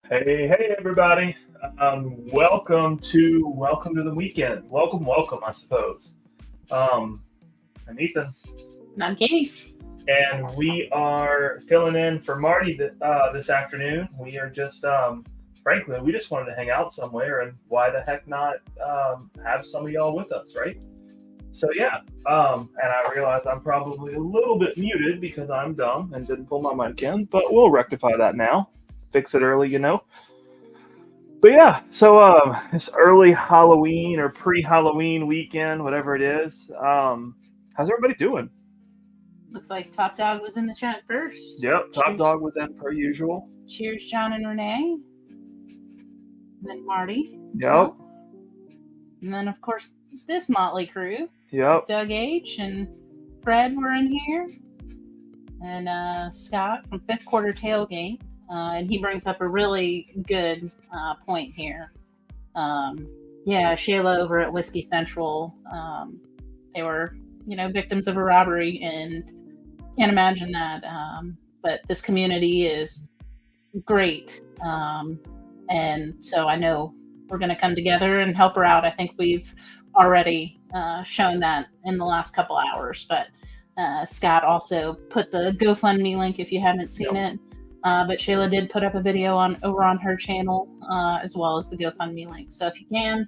Hey, everybody! Welcome to the weekend. Welcome, I suppose. Um, I'm Ethan, And I'm Katie. and we are filling in for Marty this afternoon. We are frankly, we just wanted to hang out somewhere, and why the heck not have some of y'all with us, right? So yeah, and I realize I'm probably a little bit muted because I'm dumb and didn't pull my mic in, but we'll rectify that now. Fix it early. But yeah, so it's early Halloween or pre-Halloween weekend, whatever it is. How's everybody doing? Looks like Top Dog was in the chat first. Yep, Top Cheers. Dog was in per usual. Cheers, John and Renee. And then Marty. Yep, And then, of course, this motley crew. yep. Doug H. and Fred were in here. And Scott from Fifth Quarter Tailgate. And he brings up a really good point here. Shayla over at Whiskey Central, they were, victims of a robbery, and can't imagine that. But this community is great. And so I know we're going to come together and help her out. I think we've already shown that in the last couple hours. But Scott also put the GoFundMe link if you haven't seen it. But Shayla did put up a video over on her channel, as well as the GoFundMe link. So if you can,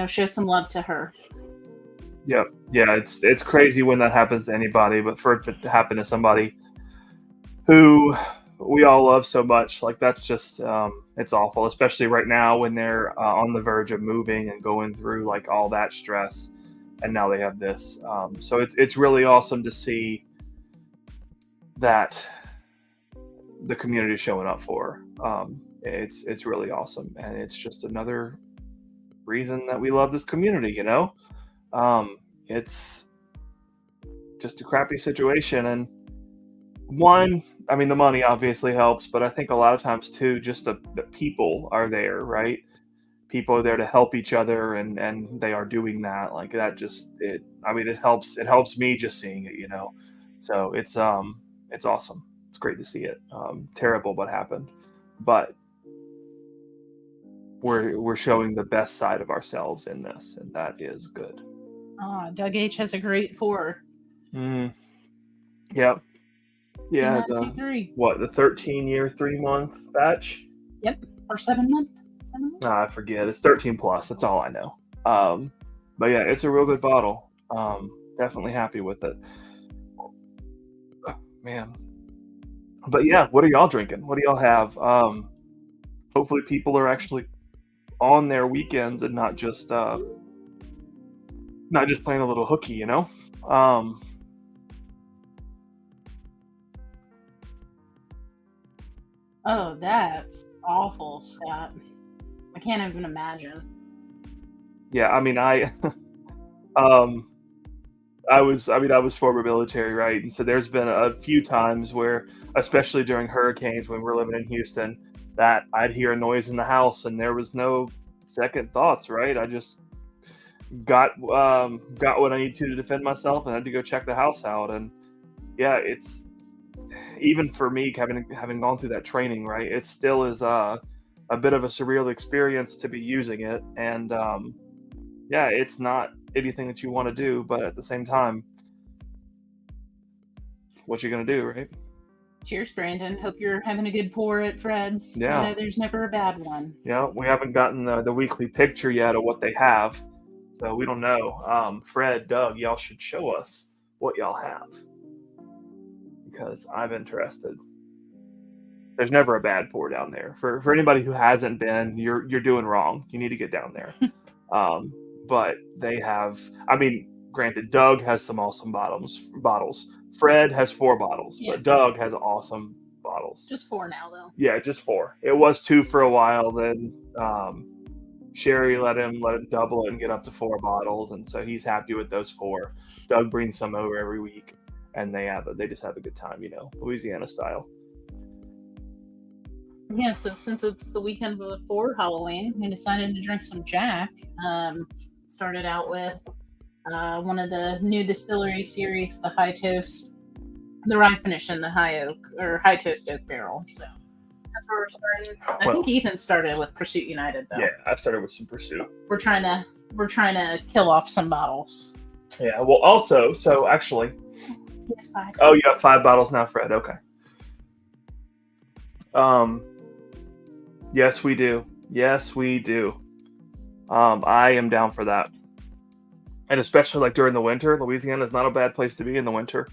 show some love to her. Yep. Yeah, it's crazy when that happens to anybody, but for it to happen to somebody who we all love so much, like that's just it's awful, especially right now when they're on the verge of moving and going through like all that stress, and now they have this. So it's really awesome to see that the community is showing up for. It's really awesome, and it's just another reason that we love this community. It's just a crappy situation, and the money obviously helps, but I think a lot of times too, just the people are there, right? People are there to help each other, and they are doing that. Like that, it helps me just seeing it. So it's awesome. It's great to see it. Terrible what happened, but we're showing the best side of ourselves in this, and that is good. Doug H has a great pour. Yep. Yeah. The 13-year, 3-month batch? Yep. Or 7-month. I forget. It's 13 plus. That's all I know. But yeah, it's a real good bottle. Definitely happy with it. Man. But yeah, what are y'all drinking? What do y'all have? Hopefully people are actually on their weekends and not just playing a little hooky, Oh, that's awful, Scott. I can't even imagine. Yeah, I was former military, right? And so there's been a few times where, especially during hurricanes when we're living in Houston, that I'd hear a noise in the house and there was no second thoughts, right? I just got what I need to defend myself and had to go check the house out. And yeah, it's even for me having gone through that training, right? It still is a bit of a surreal experience to be using it, and it's not anything that you want to do, but at the same time, what you gonna do, right? Cheers, Brandon. Hope you're having a good pour at Fred's. Yeah. I know there's never a bad one. Yeah, we haven't gotten the weekly picture yet of what they have, so we don't know. Fred, Doug, y'all should show us what y'all have, because I'm interested. There's never a bad pour down there. For anybody who hasn't been, you're doing wrong. You need to get down there. But they have, granted, Doug has some awesome bottles. Fred has 4 bottles, but Doug has awesome bottles. Just 4 now, though. Yeah, just 4. It was 2 for a while. Then Sherry let him double it and get up to 4 bottles, and so he's happy with those 4. Doug brings some over every week, and they just have a good time, Louisiana style. Yeah, so since it's the weekend before Halloween, we decided to drink some Jack. Started out with one of the new distillery series, the High Toast, the rye finish in the High Toast Oak barrel. So That's where we're starting. I Well, think Ethan started with Pursuit United, though. Yeah, I started with some Pursuit. We're trying to kill off some bottles. Yeah. Well, also, so actually. Yes, 5. Oh, you have 5 bottles now, Fred. Okay. Yes, we do. Yes, we do. I am down for that. And especially like during the winter, Louisiana is not a bad place to be in the winter.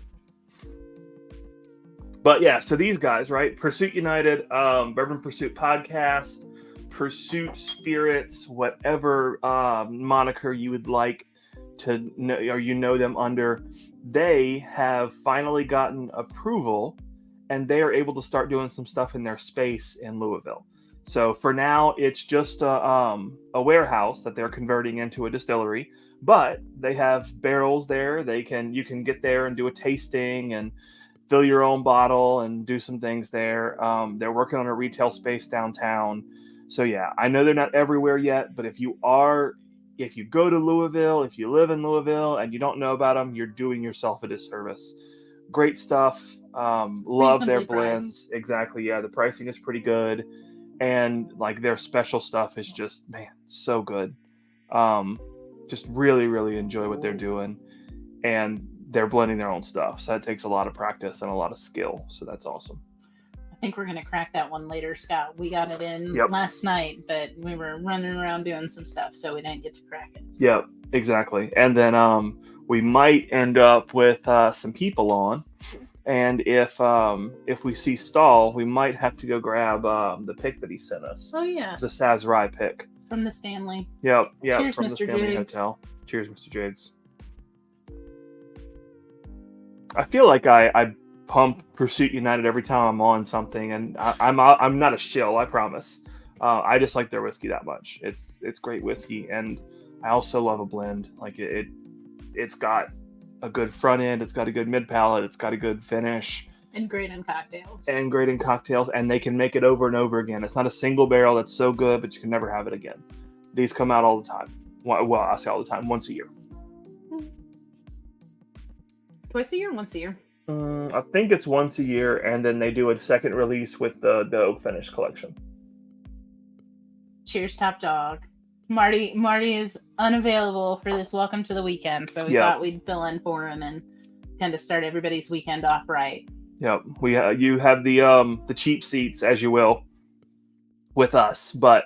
But yeah, so these guys, right? Pursuit United, Bourbon Pursuit Podcast, Pursuit Spirits, whatever moniker you would like to know, or you know them under, they have finally gotten approval, and they are able to start doing some stuff in their space in Louisville. So for now, it's just a warehouse that they're converting into a distillery, but they have barrels there. You can get there and do a tasting and fill your own bottle and do some things there. They're working on a retail space downtown. So yeah, I know they're not everywhere yet, but if you go to Louisville, if you live in Louisville and you don't know about them, you're doing yourself a disservice. Great stuff. Love their blends. Priced. Exactly. Yeah, the pricing is pretty good. And like their special stuff is just, man, so good. Just really, really enjoy what they're doing. And they're blending their own stuff. So that takes a lot of practice and a lot of skill. So that's awesome. I think we're going to crack that one later, Scott. We got it in last night, but we were running around doing some stuff, so we didn't get to crack it. Yep, exactly. And then we might end up with some people on. And if we see Stahl, we might have to go grab the pick that he sent us. Oh, yeah. It's a Saz Rye pick. From the Stanley. Yep, Cheers, from Mr. the Stanley Jiggs. Hotel. Cheers, Mr. Jiggs. I feel like I pump Pursuit United every time I'm on something, and I'm not a shill, I promise. I just like their whiskey that much. It's great whiskey, and I also love a blend. Like it's got a good front end, it's got a good mid palate, it's got a good finish, and great in cocktails. And they can make it over and over again. It's not a single barrel that's so good, but you can never have it again. These come out all the time. Well, I say all the time, once a year. Twice a year, once a year. I think it's once a year, and then they do a second release with the Oak Finish collection. Cheers, Top Dog. Marty is unavailable for this Welcome to the Weekend, so we thought we'd fill in for him and kind of start everybody's weekend off right. Yep, you have the cheap seats, as you will, with us, but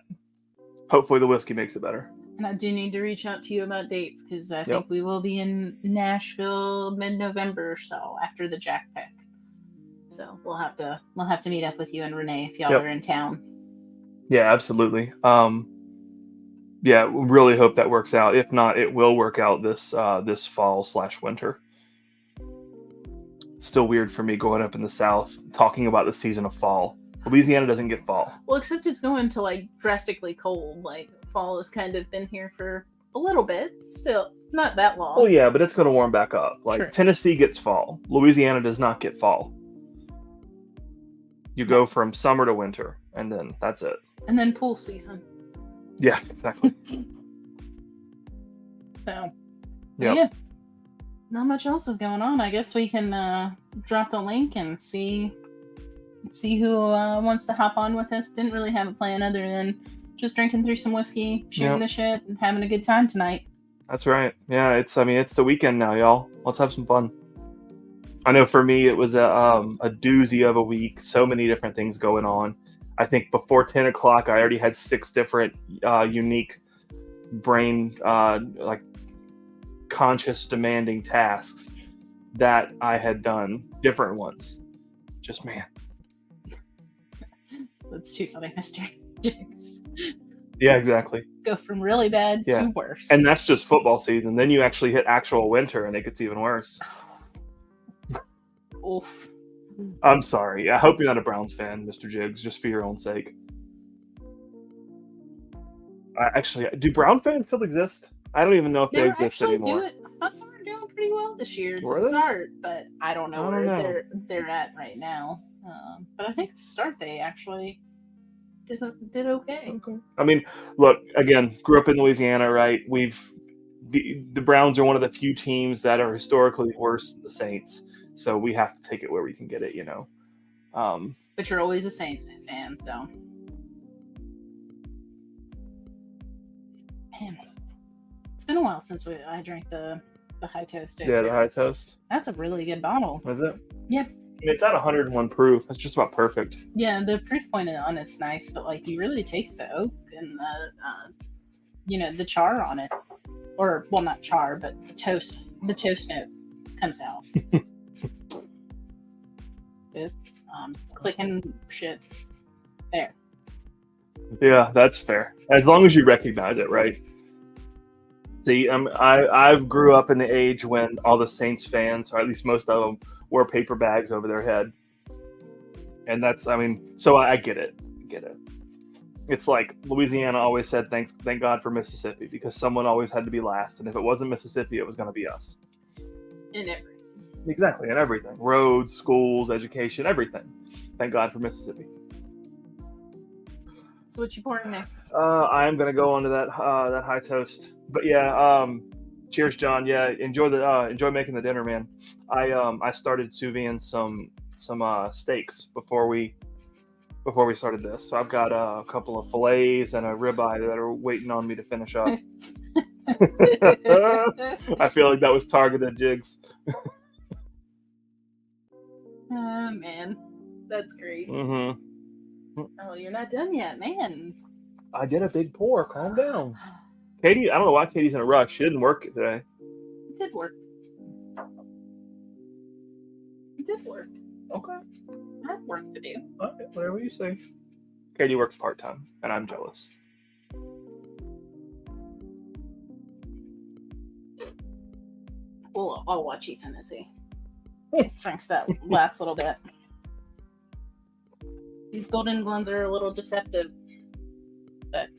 hopefully the whiskey makes it better. And I do need to reach out to you about dates, because I think we will be in Nashville mid-November or so after the Jack pick. So we'll have to meet up with you and Renee if y'all are in town. Yeah, absolutely. Yeah, really hope that works out. If not, it will work out this fall/winter. Still weird for me going up in the South talking about the season of fall. Louisiana doesn't get fall. Well, except it's going to like drastically cold. Like fall has kind of been here for a little bit. Still not that long. Oh yeah, but it's going to warm back up. Like Sure. Tennessee gets fall. Louisiana does not get fall. You go from summer to winter, and then that's it. And then pool season. Yeah, exactly. So, Yep. yeah. Not much else is going on. I guess we can drop the link and see who wants to hop on with us. Didn't really have a plan other than just drinking through some whiskey, shooting the shit, and having a good time tonight. That's right. Yeah, it's the weekend now, y'all. Let's have some fun. I know for me it was a doozy of a week. So many different things going on. I think before 10 o'clock, I already had 6 different unique brain, conscious demanding tasks that I had done, different ones. Just, man. That's too funny, Mr. Jiggs. Yeah, exactly. Go from really bad to worse. And that's just football season. Then you actually hit actual winter and it gets even worse. Oof. I'm sorry. I hope you're not a Browns fan, Mr. Jiggs, just for your own sake. Actually, do Brown fans still exist? I don't even know if they exist anymore. I thought they were doing pretty well this year Were to they? start, but I don't know where they're at right now. But I think to start they actually did okay. I mean, look, again, grew up in Louisiana, right? The Browns are one of the few teams that are historically worse than the Saints, so we have to take it where we can get it, you know. But you're always a Saints fan, so. Man, it's been a while since I drank the high toast. Yeah, the high toast. That's a really good bottle. Is it? Yep. It's at 101 proof. It's just about perfect. Yeah, the proof point on it's nice, but like you really taste the oak and the char on it, or well, not char, but the toast note comes out. Good. Clicking shit there. Yeah, that's fair. As long as you recognize it, right? See, I grew up in the age when all the Saints fans, or at least most of them, wore paper bags over their head, and so I get it. It's like Louisiana always said, thank God for Mississippi, because someone always had to be last, and if it wasn't Mississippi, it was going to be us. In everything. Exactly, in everything. Roads, schools, education, everything. Thank God for Mississippi. So what you pouring next? I'm gonna go on to that high toast. But yeah, cheers, John. Yeah, enjoy making the dinner, man. I started sous videing some steaks before we started this. So I've got a couple of fillets and a ribeye that are waiting on me to finish up. I feel like that was targeted, Jigs. Oh man, that's great. Mm-hmm. Oh, you're not done yet, man. I did a big pour. Calm down. Katie, I don't know why Katie's in a rush. She didn't work today. It did work. Okay. I have work to do. Okay, whatever you say. Katie works part-time, and I'm jealous. Well, I'll watch you, Tennessee. Drinks that last little bit. These golden blends are a little deceptive, but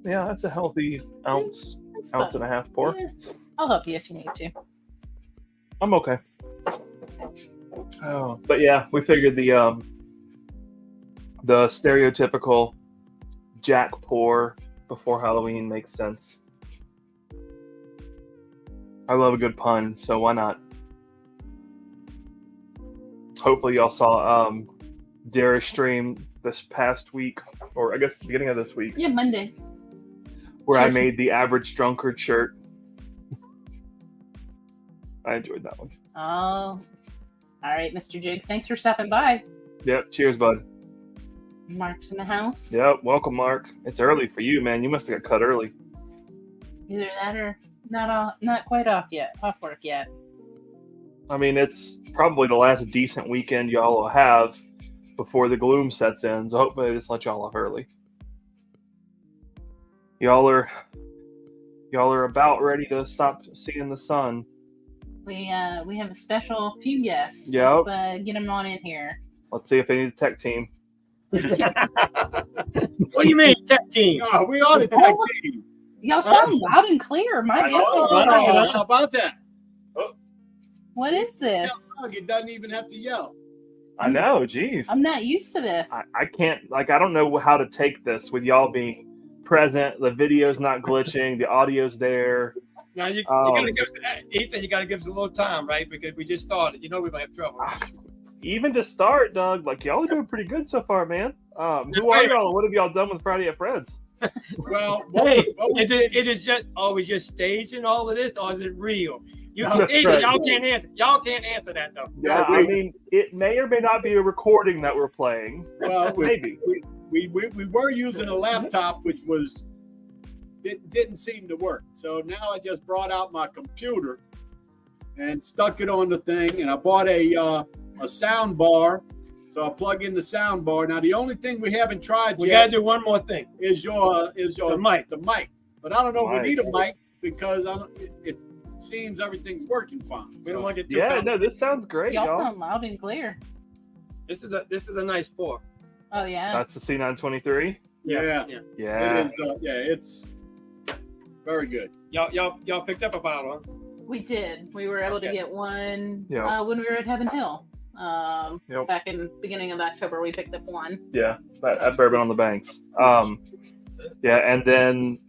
yeah, that's a healthy ounce and a half pour. Yeah. I'll help you if you need to. I'm okay. Oh, but yeah, we figured the stereotypical Jack pour before Halloween makes sense. I love a good pun, so why not? Hopefully y'all saw Dara's stream this past week, or I guess the beginning of this week. Yeah, Monday. Where I made the average drunkard shirt. I enjoyed that one. Oh, all right, Mr. Jigs. Thanks for stopping by. Yep. Cheers, bud. Mark's in the house. Yep. Welcome, Mark. It's early for you, man. You must have got cut early. Either that or not quite off work yet. I mean, it's probably the last decent weekend y'all will have before the gloom sets in, so hopefully they just let y'all off early. Y'all are about ready to stop seeing the sun. We have a special few guests. Yep. Let's get them on in here. Let's see if they need a tech team. What do you mean, tech team? Oh, we are the tech team. Y'all sound loud and clear. My goodness. How about that? What is this? It doesn't even have to yell. I know, jeez. I'm not used to this. I can't, I don't know how to take this with y'all being present. The video's not glitching. The audio's there. Now you gotta give us, Ethan. You gotta give us a little time, right? Because we just started. You know we might have trouble. Even to start, Doug, like y'all are doing pretty good so far, man. Who are y'all? What have y'all done with Friday at Fred's? Well, hey, it is just are we just staging all of this, or is it real? Ethan, right. Y'all can't answer. Y'all can't answer that though. Yeah, I mean, it may or may not be a recording that we're playing. Well, maybe we were using a laptop, which didn't seem to work. So now I just brought out my computer and stuck it on the thing, and I bought a sound bar. So I plug in the sound bar. Now the only thing we haven't tried We yet gotta do one more thing. is your mic. The mic. But I don't know if we Mic. need a mic because it seems everything's working fine. We don't want to get too Yeah, comfortable. no, this sounds great, Y'all y'all. sound loud and clear. This is a nice pour. Oh yeah. That's the C923. Yeah. yeah. Yeah. It is. It's very good. Y'all picked up a bottle. Huh? We did. We were able to get one Yeah. when we were at Heaven Hill. Yep. Back in the beginning of October, we picked up one. Yeah, at Bourbon on the Banks. Yeah, and then,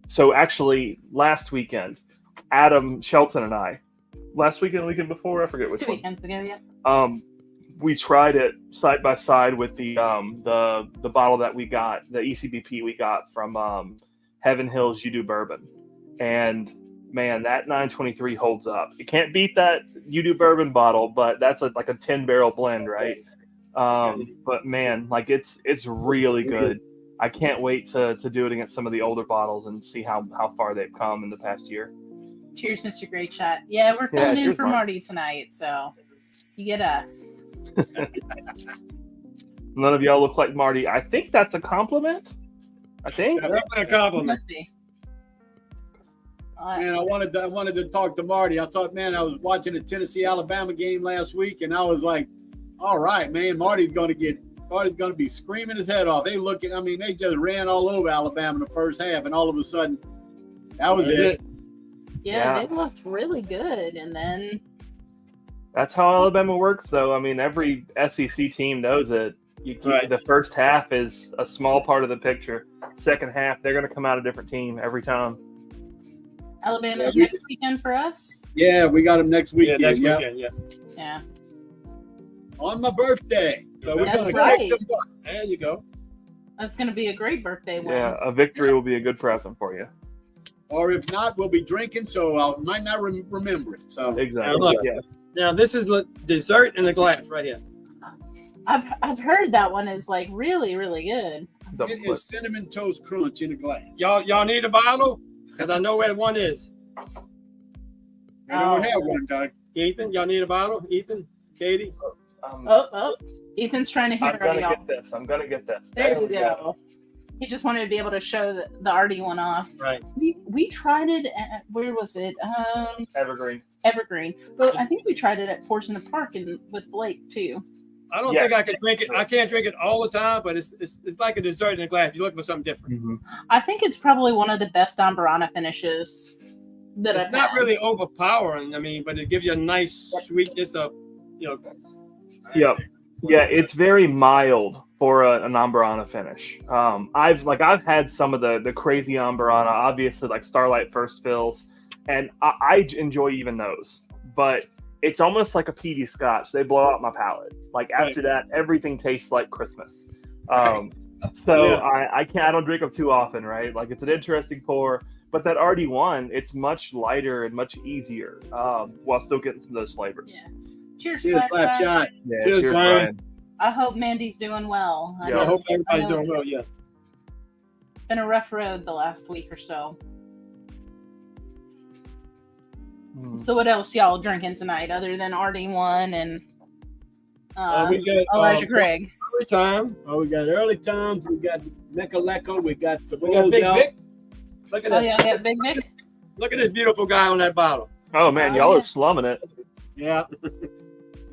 so actually, last weekend, Adam Shelton and I, last weekend, the weekend before, I forget which 2 one. weekends ago, yeah. we tried it side by side with the bottle that we got, the ECBP we got from Heaven Hills You Do Bourbon, and man, that 923 holds up. It can't beat that You Do Bourbon bottle, but that's like a 10-barrel blend, right? But man, like it's really good. I can't wait to do it against some of the older bottles and see how far they've come in the past year. Cheers, Mr. Great Shot. Yeah, we're filling in cheers, for Mark. Marty tonight, so you get us. None of y'all look like Marty. I think that's a compliment. I think. That's a compliment. Must be. Man, I wanted to talk to Marty. I thought, man, I was watching the Tennessee-Alabama game last week, and I was like, all right, man, Marty's going to be screaming his head off. They just ran all over Alabama in the first half, and all of a sudden, that was it. Yeah, they looked really good, and then That's how Alabama works, though. I mean, every SEC team knows it. The first half is a small part of the picture. Second half, they're going to come out a different team every time. Alabama's next weekend for us. Yeah, we got them next weekend. Yeah, next weekend. Yeah. On my birthday. So we're going to right. kick some butt. There you go. That's going to be a great birthday win. Yeah, a victory will be a good present for you. Or if not, we'll be drinking, so I might not remember it. So Exactly. Now, look. Yeah. Now, this is dessert in a glass right here. I've heard that one is like really, really good. it is cinnamon toast crunch in a glass. Y'all need a bottle? Because I know where one is. I don't have one, Doug. Ethan, y'all need a bottle? Ethan? Katie? Ethan's trying to hear I'm going to y'all. get this. I'm going to get this. There you go. He just wanted to be able to show the arty one off. Right. We tried it at, where was it? Evergreen. But I think we tried it at Force in the Park with Blake too. I don't think I can drink it. I can't drink it all the time, but it's like a dessert in a glass. You're looking for something different. Mm-hmm. I think it's probably one of the best Ambarana finishes that I've It's not had. really overpowering, but it gives you a nice sweetness of, Yep. Yeah, it's very mild for an Ambarana finish. I've had some of the crazy Ambarana, obviously like Starlight First Fills, and I enjoy even those. But it's almost like a peaty Scotch. They blow out my palate. Like after that, everything tastes like Christmas. I don't drink them too often, right? Like it's an interesting pour. But that RD1, it's much lighter and much easier while still getting some of those flavors. Yeah. Cheers, Slap shot. Yeah, Cheers, Brian. I hope Mandy's doing well. Yeah. I hope everybody's doing well, yeah. It's been a rough road the last week or so. So what else y'all drinking tonight other than RD1 and We got Elijah Craig? Early time. Oh, we got early times. We got Mecca. We got some We got Big Vic. Look at Oh that. yeah, Big Vic. Look at this beautiful guy on that bottle. Oh man, y'all are slumming it. Yeah.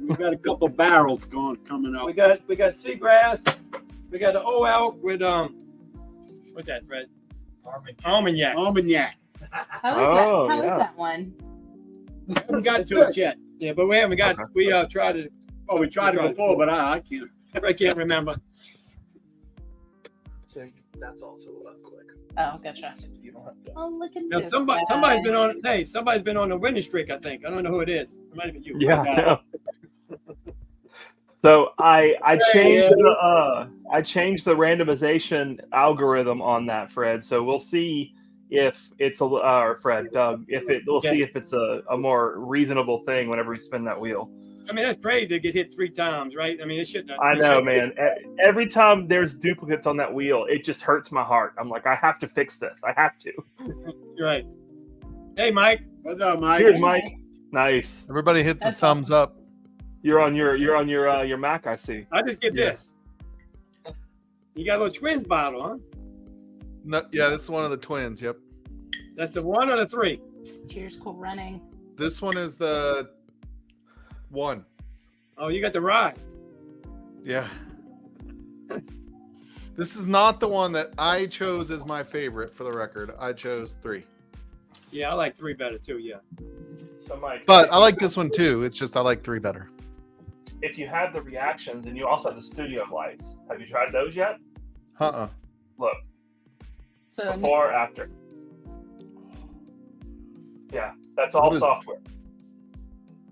We got a couple barrels coming up. We got Seagrass. We got the OL with what's that, Fred? Armagnac. Armagnac. How is that one? Haven't got to it yet. Yeah, but we haven't got. We tried it. Oh, we tried it before, but I can't. I can't remember. So that's also quick. Oh, gotcha. You don't have to. Oh, look at Now this somebody's guy. been on. Hey, somebody's been on a winning streak. I think. I don't know who it is. It might have been you. Yeah. I know. So I changed the randomization algorithm on that, Fred. So we'll see if it's Doug, we'll see if it's a more reasonable thing whenever we spin that wheel. I mean, that's crazy to get hit 3 times, right? I mean, it shouldn't. I know, man. Every time there's duplicates on that wheel, it just hurts my heart. I'm like, I have to fix this. I have to. Right. Hey, Mike. What's up, Mike? Cheers, Mike. Nice. Everybody hit the That's thumbs up. You're on your Mac, I see. I just get this. You got a little twins bottle, huh? No, yeah, this is one of the twins. Yep. That's the 1 or the 3. Cheers, cool running. This one is the 1. Oh, you got the rye. Yeah. This is not the one that I chose as my favorite, for the record. I chose 3. Yeah, I like 3 better too. Yeah. So, Mike. But I like this one too. It's just I like 3 better. If you have the reactions and you also have the studio lights, have you tried those yet? Look, So before, after. Yeah, that's all What is- software.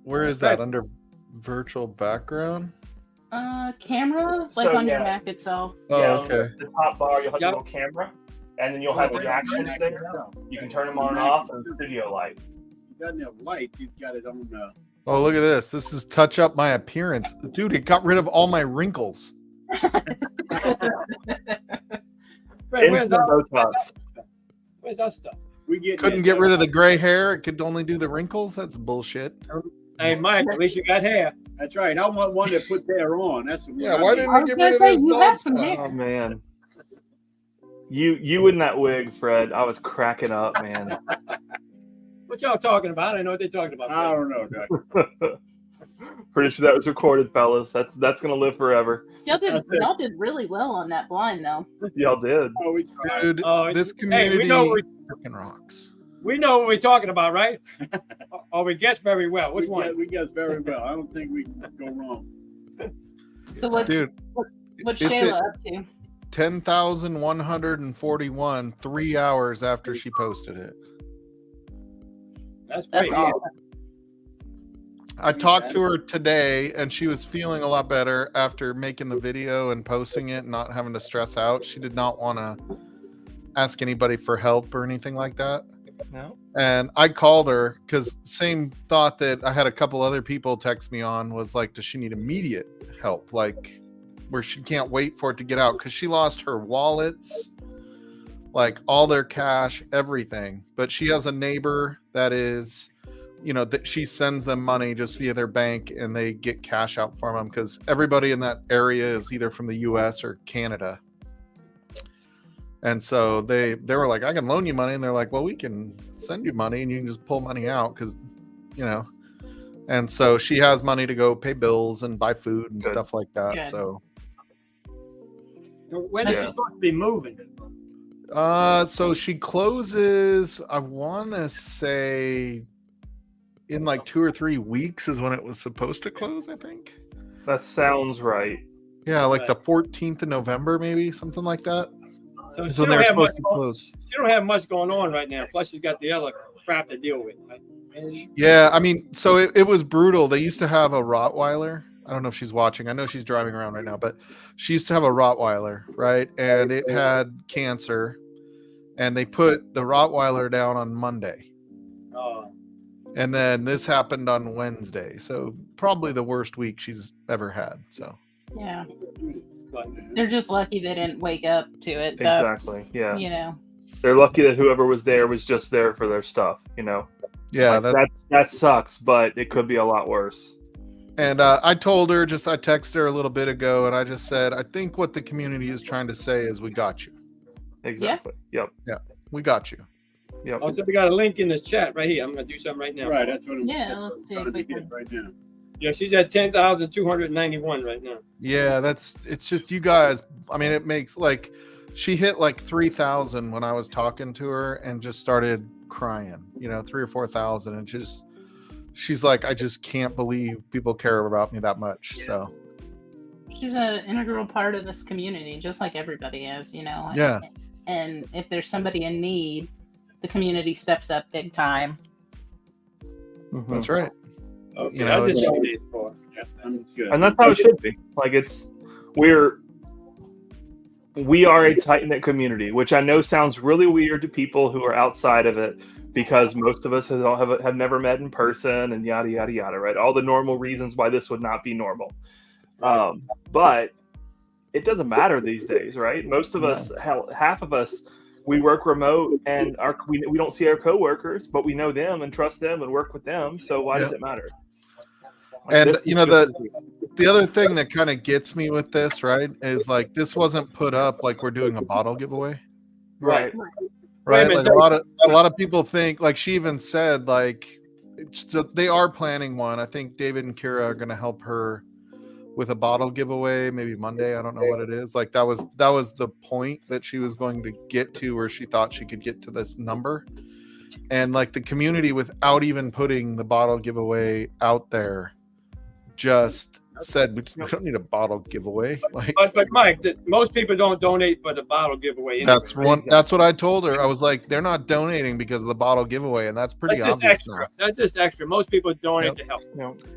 Where is that? Under virtual background? Camera, like So, on your yeah. Mac itself. Oh, Yeah, okay. on the top bar, you'll have Yep. a little camera, and then you'll have reactions there. You can turn them on and off, and studio light. He doesn't have lights. He's got it on. Oh, look at this. This is touch up my appearance. Dude, it got rid of all my wrinkles. Fred, where's Instant our, Botox. where's our stuff? We get Couldn't get rid of the gray hair. It could only do the wrinkles. That's bullshit. Hey, Mike, at least you got hair. That's right. I want one that puts hair on. That's the one. Yeah, I why need. didn't I we was get gonna rid of say, this you bald have some spot? hair. Oh man, you in that wig, Fred? I was cracking up, man. What y'all talking about? I know what they're talking about. I don't know, Doc. Pretty sure that was recorded, fellas. That's gonna live forever. Y'all did, That's it. y'all did really well on that blind, though. Y'all did. Oh, we tried. Dude, Oh, this hey, community we know freaking rocks. we know what we're talking about, right? Or we guess very well. Which one? We guess very well. I don't think we can go wrong. So what's Dude, what's it's Shayla up to? 10,141 3 hours after she posted it. That's That's great. awesome. I talked to her today and she was feeling a lot better after making the video and posting it, not having to stress out. She did not want to ask anybody for help or anything like that. No. And I called her because same thought that I had a couple other people text me on was like, does she need immediate help? Like where she can't wait for it to get out because she lost her wallets, like all their cash, everything. But she has a neighbor that is, you know, that she sends them money just via their bank and they get cash out for them because everybody in that area is either from the US or Canada. And so they were like, I can loan you money. And they're like, well, we can send you money and you can just pull money out because, you know. And so she has money to go pay bills and buy food and Good. stuff like that. Good. So, When is she supposed to be moving? so she closes, I want to say in like 2 or 3 weeks is when it was supposed to close, I think. That sounds right. Yeah, like the 14th of November, maybe something like that. So Is she when don't they're have much supposed to going- close. She don't have much going on right now. Plus, she's got the other crap to deal with. Right? Yeah, I mean, so it was brutal. They used to have a Rottweiler. I don't know if she's watching. I know she's driving around right now, but she used to have a Rottweiler, right? And it had cancer, and they put the Rottweiler down on Monday. Oh, And then this happened on Wednesday. So probably the worst week she's ever had. So Yeah, but they're just lucky they didn't wake up to it. That's, Exactly. Yeah. You know, They're lucky that whoever was there was just there for their stuff. You know. yeah, Like, that sucks, but it could be a lot worse. and I told her, I texted her a little bit ago and I just said, I think what the community is trying to say is we got you. Exactly. Yep. We got you. Yep. also, we got a link in this chat right here. I'm gonna do something right now. Right. That's what I'm. Yeah, that's what let's I'm see trying if to we get can- right now. Yeah, she's at 10,291 right now. Yeah, it's just you guys. I mean, it makes like she hit like 3,000 when I was talking to her and just started crying, you know, 3,000 or 4,000. And she's like, I just can't believe people care about me that much. So, she's an integral part of this community, just like everybody is, you know. yeah. And if there's somebody in need, the community steps up big time. Mhm. That's right. Okay, You know, I just it's- showed these for. Yeah, that's good. And that's how it should be. Like we are a tight knit community, which I know sounds really weird to people who are outside of it, because most of us have never met in person and yada yada yada, right? All the normal reasons why this would not be normal. But it doesn't matter these days, right? Most of us, half of us, we work remote and we don't see our coworkers, but we know them and trust them and work with them. So why does it matter? Like, And this you is know, just- the other thing that kind of gets me with this, right, is like this wasn't put up like we're doing a bottle giveaway, right. right? Wait a Like minute. a lot of people think, like she even said, like so they are planning one. I think David and Kira are going to help her with a bottle giveaway, maybe Monday. I don't know what it is. Like that was the point that she was going to get to, where she thought she could get to this number. And like the community, without even putting the bottle giveaway out there, just said we don't need a bottle giveaway. Like But Mike, most people don't donate for the bottle giveaway. Anyway, that's one. That's what I told her. I was like, they're not donating because of the bottle giveaway, and that's pretty That's just obvious extra. now. That's just extra. Most people donate to help.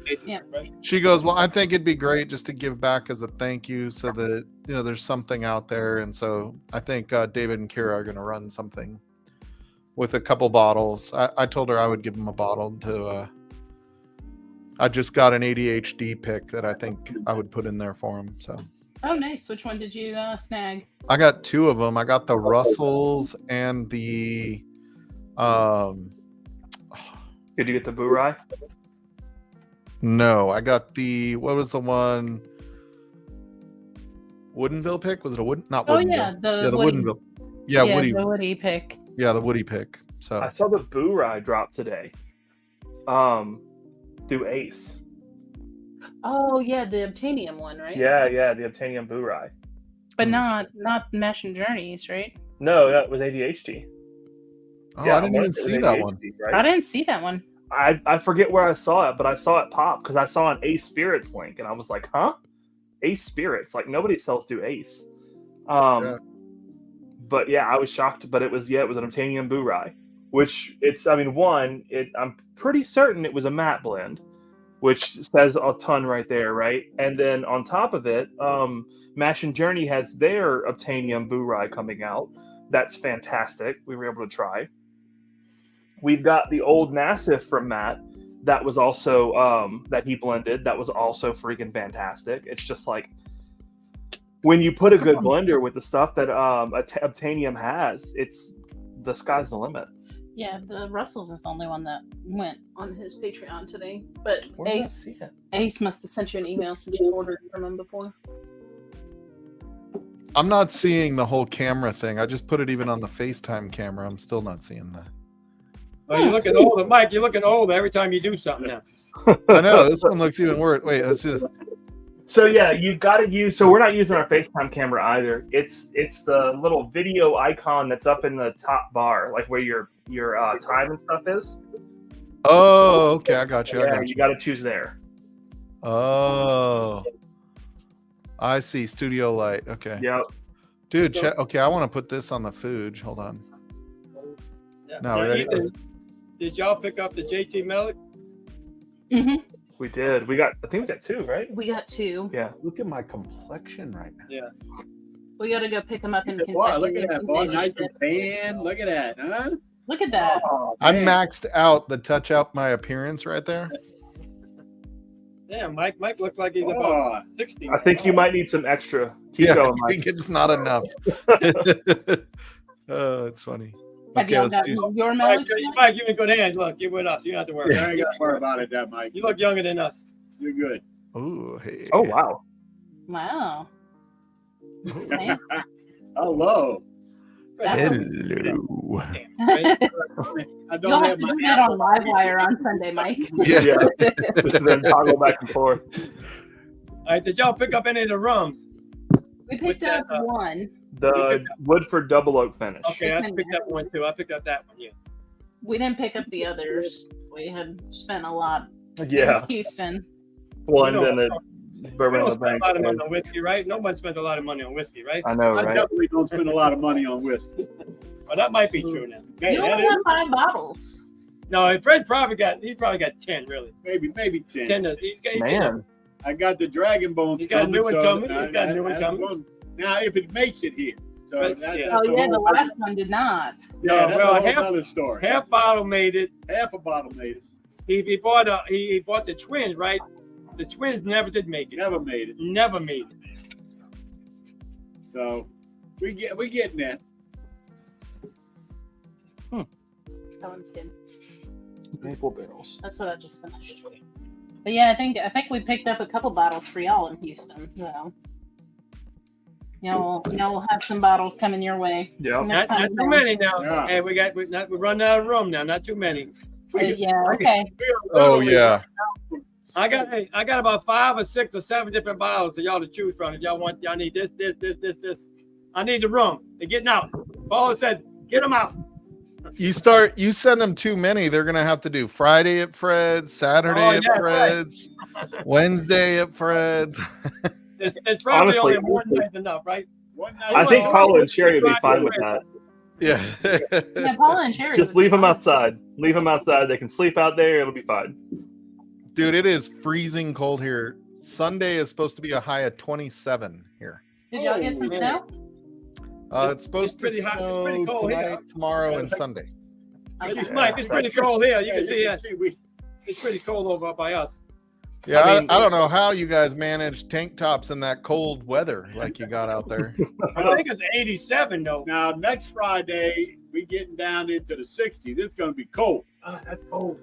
Basically, Yep. right? She goes, well, I think it'd be great just to give back as a thank you, so that there's something out there, and so I think David and Kira are going to run something with a couple bottles. I told her I would give them a bottle to. I just got an ADHD pick that I think I would put in there for him. So. Oh, nice. Which one did you snag? I got 2 of them. I got the Russells and the. Did you get the Burai? No, I got the. What was the one? Woodenville pick? Was it a wood? Not Oh Woodenville. yeah, the the Woody. Woodenville. Yeah, Woody. The Woody pick. Yeah, the Woody pick. So I saw the Burai drop today. Through Ace. Oh yeah, the Obtanium one, right? Yeah, the Obtanium Burai. But not Mesh and Journeys, right? No, that was ADHD. oh, Yeah, I didn't wanna even say it see was that ADHD, one. Right? I didn't see that one. I forget where I saw it, but I saw it pop because I saw an Ace Spirits link, and I was like, "Huh? Ace Spirits? Like nobody sells through Ace." Yeah. But yeah, I was shocked. But it was an Obtanium Burai, which I'm pretty certain it was a matte blend, which says a ton right there, right? And then on top of it, Mash and Journey has their Obtanium Burai coming out. That's fantastic. We were able to try. We've got the old Nassif from Matt that was also that he blended. That was also freaking fantastic. It's just like when you put a good blender with the stuff that Obtanium has, it's the sky's the limit. Yeah, the Russells is the only one that went on his Patreon today. But Where did I Ace see it? Ace must have sent you an email since you ordered from him before. I'm not seeing the whole camera thing. I just put it even on the FaceTime camera. I'm still not seeing that. Oh, you're looking older, Mike. You're looking older every time you do something now. I know this one looks even worse. Wait, let's do this. So yeah, you've got to use. So we're not using our FaceTime camera either. It's the little video icon that's up in the top bar, like where your time and stuff is. Oh, okay, I got you. Yeah, you got to choose there. Oh, I see. Studio light. Okay. Yep. Dude, check. Okay, I want to put this on the food. Hold on. Yeah. No, Now, ready? Ethan, did y'all pick up the JT Melick? Mm-hmm. We did. I think we got 2, right? We got 2. Yeah. Look at my complexion right now. Yes. We got to go pick them up in Kentucky. Boy, look at that, boy. They Nice just and did. tan. Look at that, huh? Look at that. Oh, I man. maxed out the touch out my appearance right there. Yeah, Mike looks like he's Oh, about 60. I think you might need some extra. Keep Yeah, going, I Mike. think it's not enough. Oh, it's funny. Have Okay, y'all let's got do. your Mike, Melick yet? Mike, you're in good hands. Look, you're with us. You don't have to worry. You ain't got to worry about it, that Mike. You look younger than us. You're good. Ooh, hey. Oh wow. Wow. Okay. Hello. Hello. Right? I don't You'll have have to my do that on Livewire on Sunday, Mike. Yeah. Just then toggle back and forth. All right, did y'all pick up any of the rums? We picked that, up one. The Woodford double oak finish. Okay, It's I in picked there. up one too. I picked up that one. Yeah. We didn't pick up the others. We had spent a lot Yeah. in Houston. One We and don't- a We bourbon don't on the spend a lot of money bank. on whiskey, right? No one spends a lot of money on whiskey, right? I know, I right? definitely don't spend a lot of money on whiskey. Well, that might be true now. Hey, You that only is, got 5 bottles. No, Fred probably got 10 really. maybe 10. 10. He's got Man. I got the Dragon Bones. He's got a new one coming. He's got a new one that's coming. one. Now, if it makes it here. So Right, that, yeah. that's Oh a yeah, whole the last one did not. Yeah, No, that's well, a whole half- other story. half bottle made it. Half a bottle made it. He bought the twins, right? The twins never did make it. Never made it. Never made it. So we getting there. That one's good. Maple barrels. That's what I just finished. But yeah, I think we picked up a couple bottles for y'all in Houston. So y'all will have some bottles coming your way. Yeah. Next Not time too down. many now. Yeah. Hey, we're running out of room now. Not too many. Yeah, okay. Oh yeah. I got about 5 or 6 or 7 different bottles for y'all to choose from. If y'all need this. I need the room. They're getting out. Paul said, get them out. You send them too many, they're gonna have to do Friday at Fred's, Saturday at Fred's, Wednesday at Fred's. It's probably Honestly, only one night enough, right? One night. I think Well, Paula and Sherry would be fine with that. Yeah. Yeah, Paula and Sherry. Just would be leave them fine. outside. Leave them outside. They can sleep out there. It'll be fine. Dude, it is freezing cold here. Sunday is supposed to be a high of 27 here. Did y'all get some man. snow? It's supposed it's pretty to hot. It's snow pretty cold tonight, here. tomorrow, and Sunday. Okay. Mike, it's pretty cold here. You can see Yeah, that. It's pretty cold over by us. Yeah, I mean- I don't know how you guys manage tank tops in that cold weather like you got out there. I think it's 87 though. Now next Friday we getting down into the 60s. It's going to be cold. That's cold.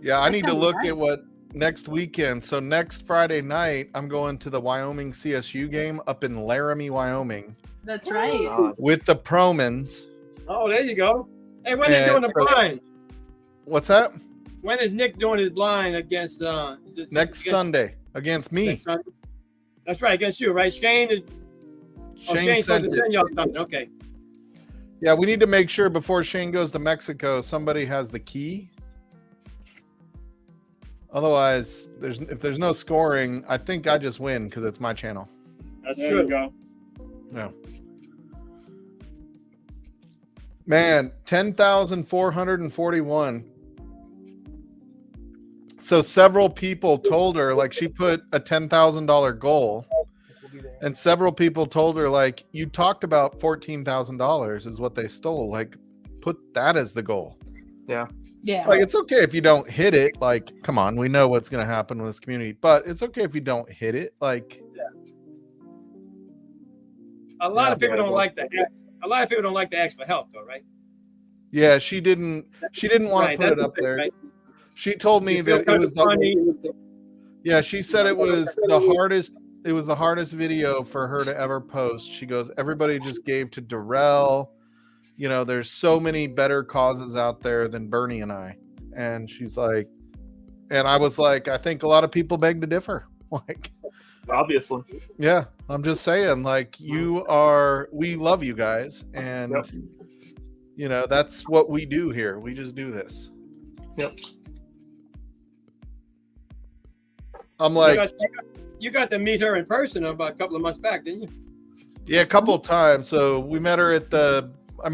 Yeah, I That need to sounds look nice. at what next weekend. So next Friday night, I'm going to the Wyoming CSU game up in Laramie, Wyoming, That's right. God. with the Promans. Oh, there you go. Hey, when are And you doing the so- blind? What's that? When is Nick doing his blind against? Is it Next against- Sunday against me. next Sunday? That's right, against you, right? Shane is. Shane Shane's supposed sent to send it. y'all something. Okay. Yeah, we need to make sure before Shane goes to Mexico, somebody has the key. Otherwise, if there's no scoring, I think I just win because it's my channel. That's There true. you go. Yeah. Man, 10,441. So several people told her, like, she put a $10,000 goal, and several people told her, like, you talked about $14,000 is what they stole. Like, put that as the goal. Yeah. Like, it's okay if you don't hit it. Like, come on, we know what's going to happen with this community, but it's okay if you don't hit it. Like, A lot of people Yeah, don't like to. A lot of people don't like to ask for help, though, right? yeah, she didn't want to Right, put that's it the up thing, there. right? She told me You feel that it kind was of funny. Yeah, she said it was the hardest. It was the hardest video for her to ever post. She goes, everybody just gave to Darrell. You know, there's so many better causes out there than Bernie and I. And she's like, and I was like, I think a lot of people beg to differ. Like, Obviously. yeah, I'm just saying, like, we love you guys. And, Yep. you know, that's what we do here. We just do this. Yep. I'm like, You got to meet her in person about a couple of months back, didn't you? yeah, a couple of times. So we met her at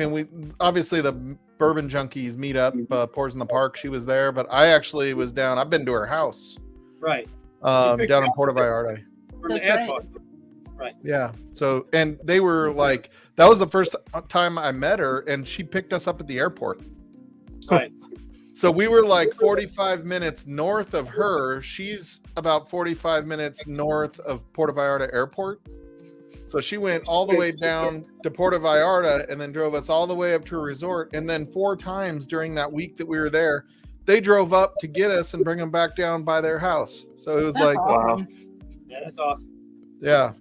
we obviously the Bourbon Junkies meetup, Pours in the Park. She was there, but I actually was down. I've been to her house Right. down picked in you up. Puerto Vallarta. From That's the right. airport. Yeah. So, and they were like, that was the first time I met her, and she picked us up at the airport. Right. So we were like 45 minutes north of her. She's about 45 minutes north of Puerto Vallarta Airport. So she went all the way down to Puerto Vallarta and then drove us all the way up to a resort. And then 4 times during that week that we were there, they drove up to get us and bring them back down by their house. So it was That's like, awesome. Yeah, that's awesome. yeah.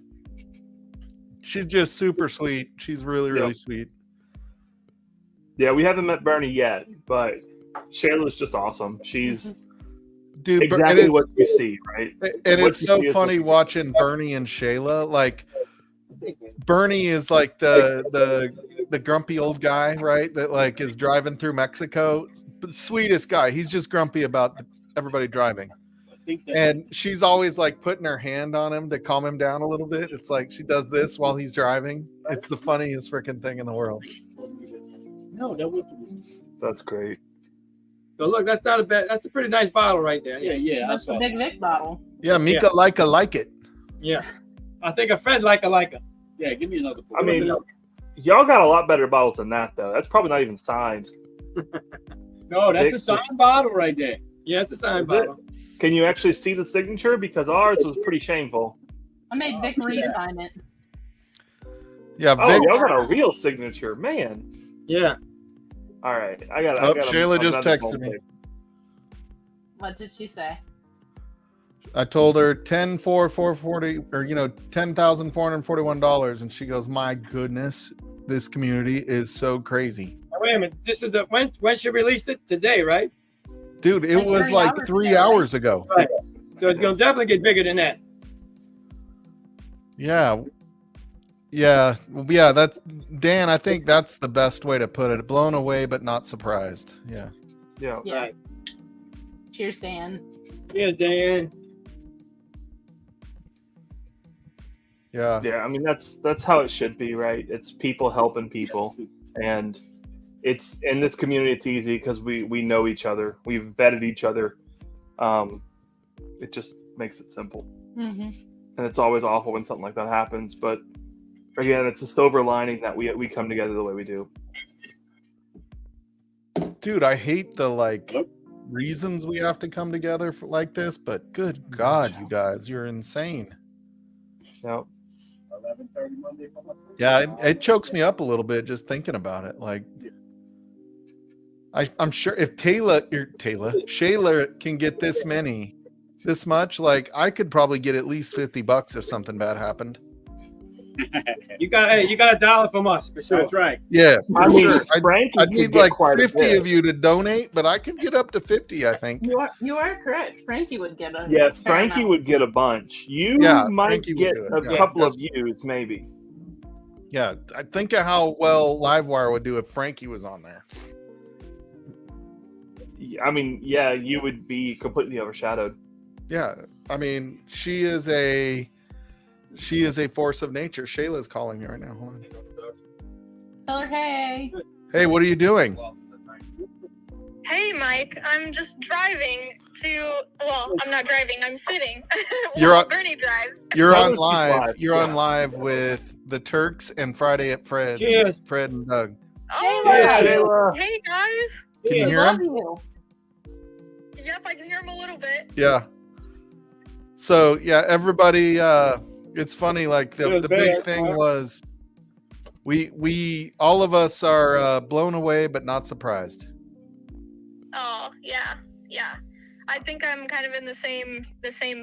She's just super sweet. She's really, really Yep. sweet. Yeah, we haven't met Bernie yet, but Shayla's just awesome. She's Dude, and exactly it's, what you see, right? and what it's you so see is funny what you watching Bernie and Shayla. Like, Bernie is like the grumpy old guy, right? That like is driving through Mexico. But sweetest guy. He's just grumpy about everybody driving. And she's always like putting her hand on him to calm him down a little bit. It's like she does this while he's driving. It's the funniest freaking thing in the world. No, that was. That's great. So look, that's not a bad. That's a pretty nice bottle right there. Yeah. That's the Big Vic bottle. Yeah, Mika like it. Yeah. I think a friend like a. Yeah, give me another. I mean, y'all got a lot better bottles than that, though. That's probably not even signed. no, that's a signed bottle right there. Yeah, it's a signed Is it? bottle. Can you actually see the signature? Because ours was pretty shameful. I made Vic Marie sign it. Yeah, Oh, Vic. y'all got a real signature, man. Yeah. All right, I got. Oh, Shayla just texted me. What did she say? I told her 10,440 or $10,441, and she goes, "My goodness, this community is so crazy, Now, wait a minute. This is the when she released it today, right? dude." It Like was 3 like hours 3 ago, right? hours ago. So it's gonna definitely get bigger than that. Yeah, Yeah, that's Dan. I think that's the best way to put it. Blown away, but not surprised. Yeah. Yeah. Yeah. Right. Cheers, Dan. Yeah, Dan. Yeah. Yeah, I mean that's how it should be, right? It's people helping people, and it's in this community. It's easy because we know each other. We've vetted each other. It just makes it simple, and it's always awful when something like that happens. But again, it's a silver lining that we come together the way we do. Dude, I hate the reasons we have to come together for like this, but good God, you guys, you're insane. Yeah. 11:30 Monday. Yeah, it chokes me up a little bit just thinking about it. Like, I'm sure if Shayla can get this much, like I could probably get at least $50 if something bad happened. You got $1 from us for sure. That's right. Yeah, I for mean, sure. Frankie I'd could need get like quite a 50 bit. of you to donate, but I could get up to 50, I think. You are correct. Frankie would get a Yeah, fair Frankie amount. would get a bunch. You might Frankie would get do it, a yeah. couple of views, maybe. Yeah, I think of how well Livewire would do if Frankie was on there. I mean, yeah, you would be completely overshadowed. Yeah, I mean, she is a force of nature. Shayla's calling me right now. Hold on. Tell her, hey. Hey, what are you doing? Hey, Mike. I'm just driving to. Well, I'm not driving. I'm sitting. You're while on- Bernie drives. You're Sounds on like live. live, You're yeah. on live with the Turks and Friday at Fred's. Cheers. Fred and Doug. Oh, Shayla. Shayla. hey guys. Can you We hear love him? you. Yep, I can hear him a little bit. Yeah. So yeah, everybody. It's funny. Like the Feels big bad, thing huh? was, we all of us are blown away but not surprised. Oh, yeah. I think I'm kind of in the same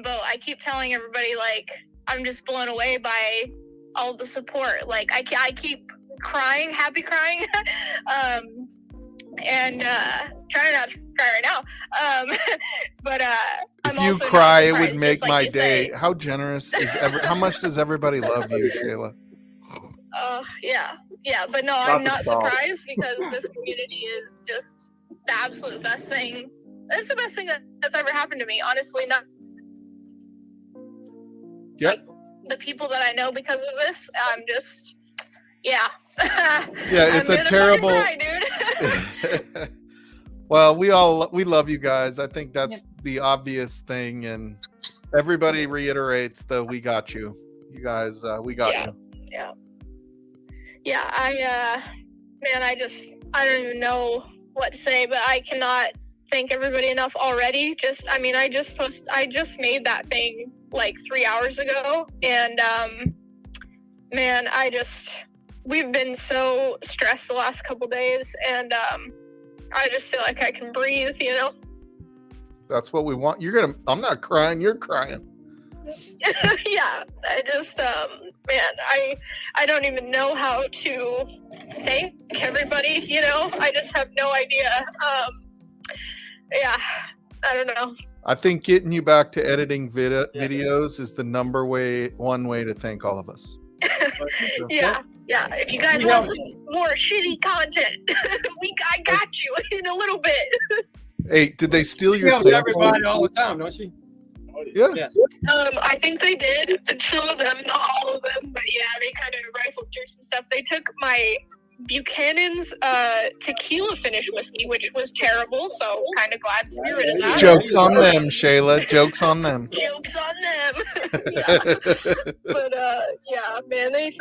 boat. I keep telling everybody like I'm just blown away by all the support. Like I keep crying, happy crying, and trying not to cry right now. But I'm If you also not cry, it would surprised, make just like my you day. say. How generous is how much does everybody love you, Shayla? Yeah, but no, Not I'm the not salt. surprised because this community is just the absolute best thing. It's the best thing that's ever happened to me, honestly. Not it's Yep. like the people that I know because of this. I'm just, yeah. Yeah, it's I'm a gonna terrible. fucking cry, dude. Well, we love you guys. I think that's the obvious thing, and everybody reiterates the "we got you." You guys, we got you. Yeah, I don't even know what to say, but I cannot thank everybody enough already. I just made that thing like 3 hours ago, and man, we've been so stressed the last couple days, and I just feel like I can breathe, you know? That's what we want. I'm not crying. You're crying. Yeah, I just, man, I don't even know how to thank everybody, you know? I just have no idea. Yeah, I don't know. I think getting you back to editing videos is the one way to thank all of us. Yeah. If you guys want some more shitty content, I got you in a little bit. Hey, did they steal your She samples? everybody all the time, don't she? Yeah. Yes. I think they did. Some of them, not all of them, but yeah, they kind of rifled through some stuff. They took my Buchanan's tequila finish whiskey, which was terrible, so kind of glad to be rid of that. Jokes on them, Shayla. Jokes on them. Jokes on them. Yeah. But yeah, man, they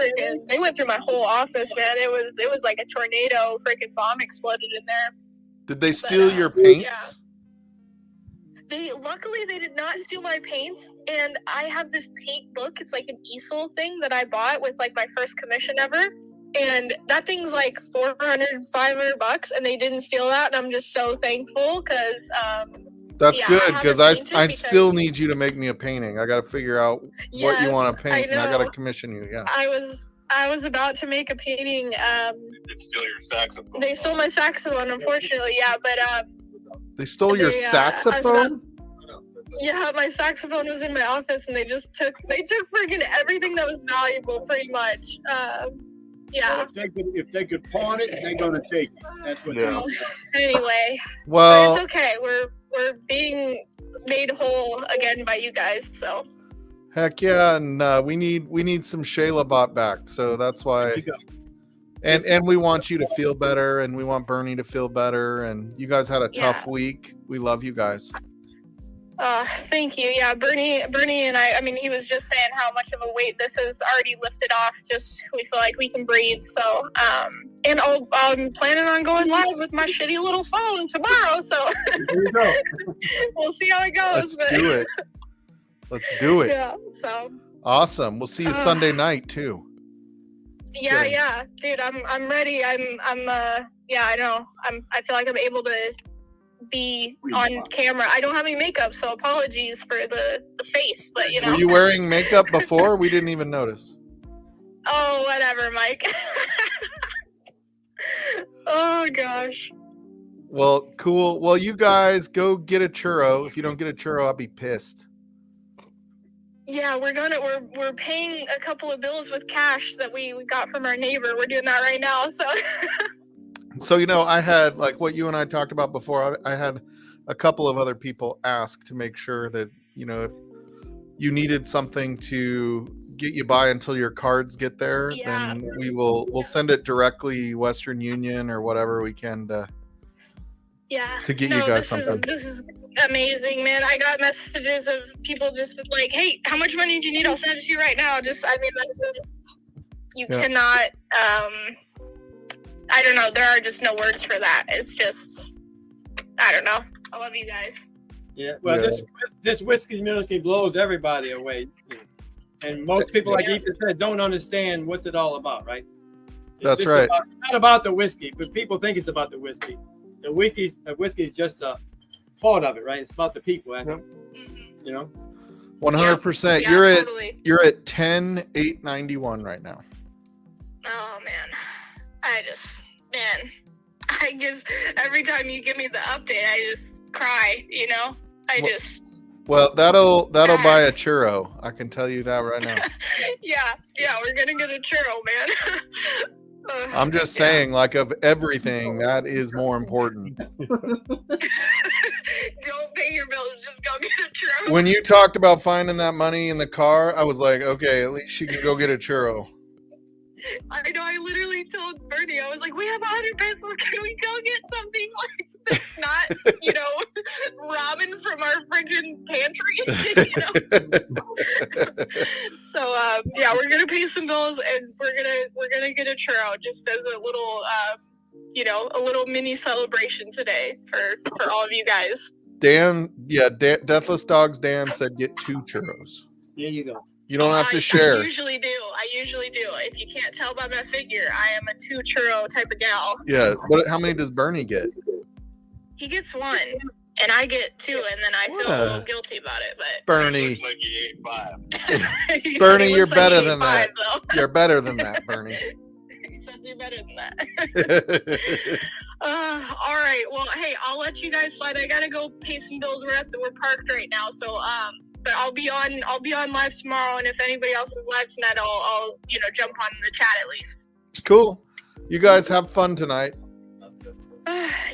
went through my whole office, man. It was like a tornado. Freaking bomb exploded in there. Did they steal your paints? Luckily they did not steal my paints, and I have this paint book. It's like an easel thing that I bought with like my first commission ever, and that thing's like $400-$500, and they didn't steal that, and I'm just so thankful because That's yeah, good I because haven't I painted still because- need you to make me a painting. I got to figure out what you Yes, want to paint, and I got to know. commission you. Yeah. I was about to make a painting. They steal your saxophone. They stole my saxophone, unfortunately. Yeah, but They stole your They, saxophone? Yeah, my saxophone was in my office, and they took freaking everything that was valuable, pretty much. Yeah. If they could pawn it, they're gonna take it. That's what. Yeah. Anyway, but Well, it's okay. We're being made whole again by you guys. So. heck yeah, and we need some Shayla bot back, so that's why. There you go. And we want you to feel better, and we want Bernie to feel better. And you guys had a tough Yeah. week. We love you guys. Thank you. Yeah, Bernie and I mean, he was just saying how much of a weight this has already lifted off. Just, we feel like we can breathe. So, and I'm planning on going live with my shitty little phone tomorrow. So There you go. we'll see how it goes. Let's do it. Let's do it. Yeah. So. Awesome. We'll see you Sunday night too. Yeah, Good. yeah, dude. I'm ready. Yeah, I know. I feel like I'm able to be on camera. I don't have any makeup, so apologies for the face, but you know. Were you wearing makeup before? We didn't even notice. Oh, whatever, Mike. Oh gosh. Well, cool. Well, you guys go get a churro. If you don't get a churro, I'll be pissed. Yeah, we're paying a couple of bills with cash that we got from our neighbor. We're doing that right now. So So, I had, like what you and I talked about before, I had a couple of other people ask to make sure that, if you needed something to get you by until your cards get there, Yeah. then we'll send it directly Western Union or whatever we can yeah. to get you guys something. This is amazing, man. I got messages of people just like, hey, how much money do you need? I'll send it to you right now. This is, you Yeah. cannot, I don't know. There are just no words for that. It's just, I don't know. I love you guys. Yeah. Well, Yeah. this whiskey ministry blows everybody away, and most people, like Ethan said, don't understand what's it all about, right? It's That's just right. Not about the whiskey, but people think it's about the whiskey. The whiskey is just a part of it, right? It's about the people, actually. You know. 100%. Yeah, totally. You're at 10,891 right now. Oh man, I just every time you give me the update, I just cry. Well, that'll buy a churro. I can tell you that right now. Yeah, we're gonna get a churro, man. I'm just saying, like, of everything, that is more important. Don't pay your bills, just go get a churro. When you talked about finding that money in the car, I was like, okay, at least she can go get a churro. I know, I literally told Bernie, I was like, we have 100 pesos, can we go get something like this? Not, ramen from our friggin' pantry, So, we're gonna pay some bills, and we're gonna get a churro just as a little, a little mini celebration today for all of you guys. Deathless Dogs Dan said get 2 churros. There you go. You don't have to share. I usually do. If you can't tell by my figure, I am a 2 churro type of gal. Yeah, but how many does Bernie get? He gets 1, and I get 2, and then I feel a little guilty about it. But Bernie, Looks like he ate 5. Bernie, He you're looks like better he than ate 5, that. though. You're better than that, Bernie. He says you're better than that. All right. Well, hey, I'll let you guys slide. I gotta go pay some bills. We're parked right now, so but I'll be on live tomorrow, and if anybody else is live tonight, I'll jump on the chat at least. Cool. You guys have fun tonight.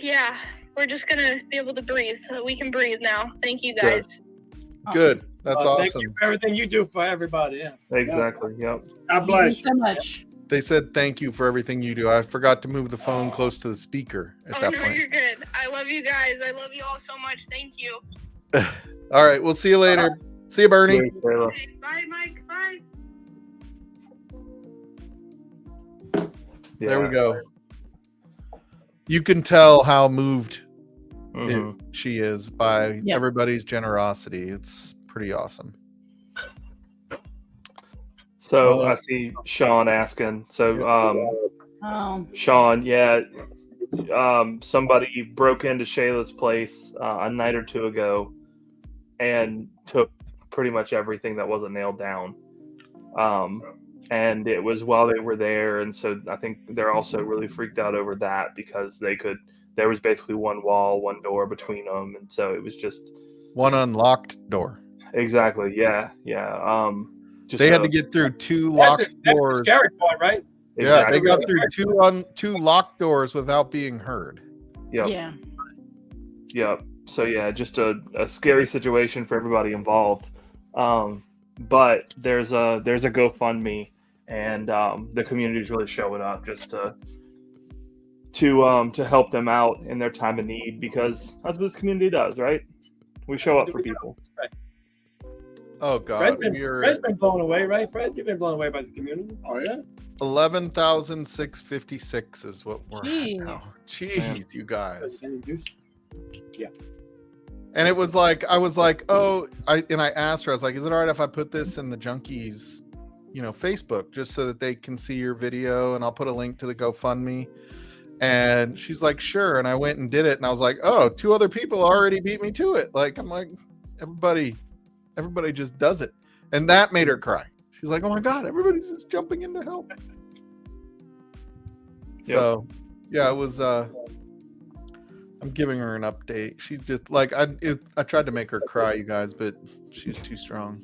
Yeah, we're just gonna be able to breathe. We can breathe now. Thank you guys. Good. That's Thank awesome. you for everything you do for everybody. Yeah. Exactly. Yep. God Thank you bless you. so much. They said thank you for everything you do. I forgot to move the phone close to the speaker at that No, point. you're good. I love you guys. I love you all so much. Thank you. All right, we'll see you later. See you, Bernie. Great, Taylor. Okay, bye, Mike. Bye. There we Yeah. go. You can tell how moved Mhm. she is by Yeah. everybody's generosity. It's pretty awesome. So Well, I see Sean asking. So Oh, Sean, somebody broke into Shayla's place a night or two ago and took pretty much everything that wasn't nailed down. And it was while they were there, and so I think they're also really freaked out over that because there was basically one wall, one door between them, and so it was just one unlocked door. Exactly. Yeah. Just They had to get through two That's locked the doors. scary part, right? Yeah, they Exactly. got through two locked doors without being heard. Yep. Yeah. Yep. So yeah, just a scary situation for everybody involved. But there's a GoFundMe, and the community is really showing up just to help them out in their time of need, because that's what this community does, right? We show up for people. Oh God, Fred's been blown away, right? Fred, you've been blown away by the community. Oh yeah. 11,656 is what we're Jeez. at now. Jeez, you guys. Yeah. And it was like, I was like, I asked her, I was like, is it all right if I put this in the Junkies, Facebook, just so that they can see your video, and I'll put a link to the GoFundMe. And she's like, sure. And I went and did it, and I was like, oh, 2 other people already beat me to it. Like, I'm like, everybody just does it. And that made her cry. She's like, oh my God, everybody's just jumping in to help. Yep. So yeah, it was, I'm giving her an update. She's just like, I tried to make her cry, you guys, but she's too strong.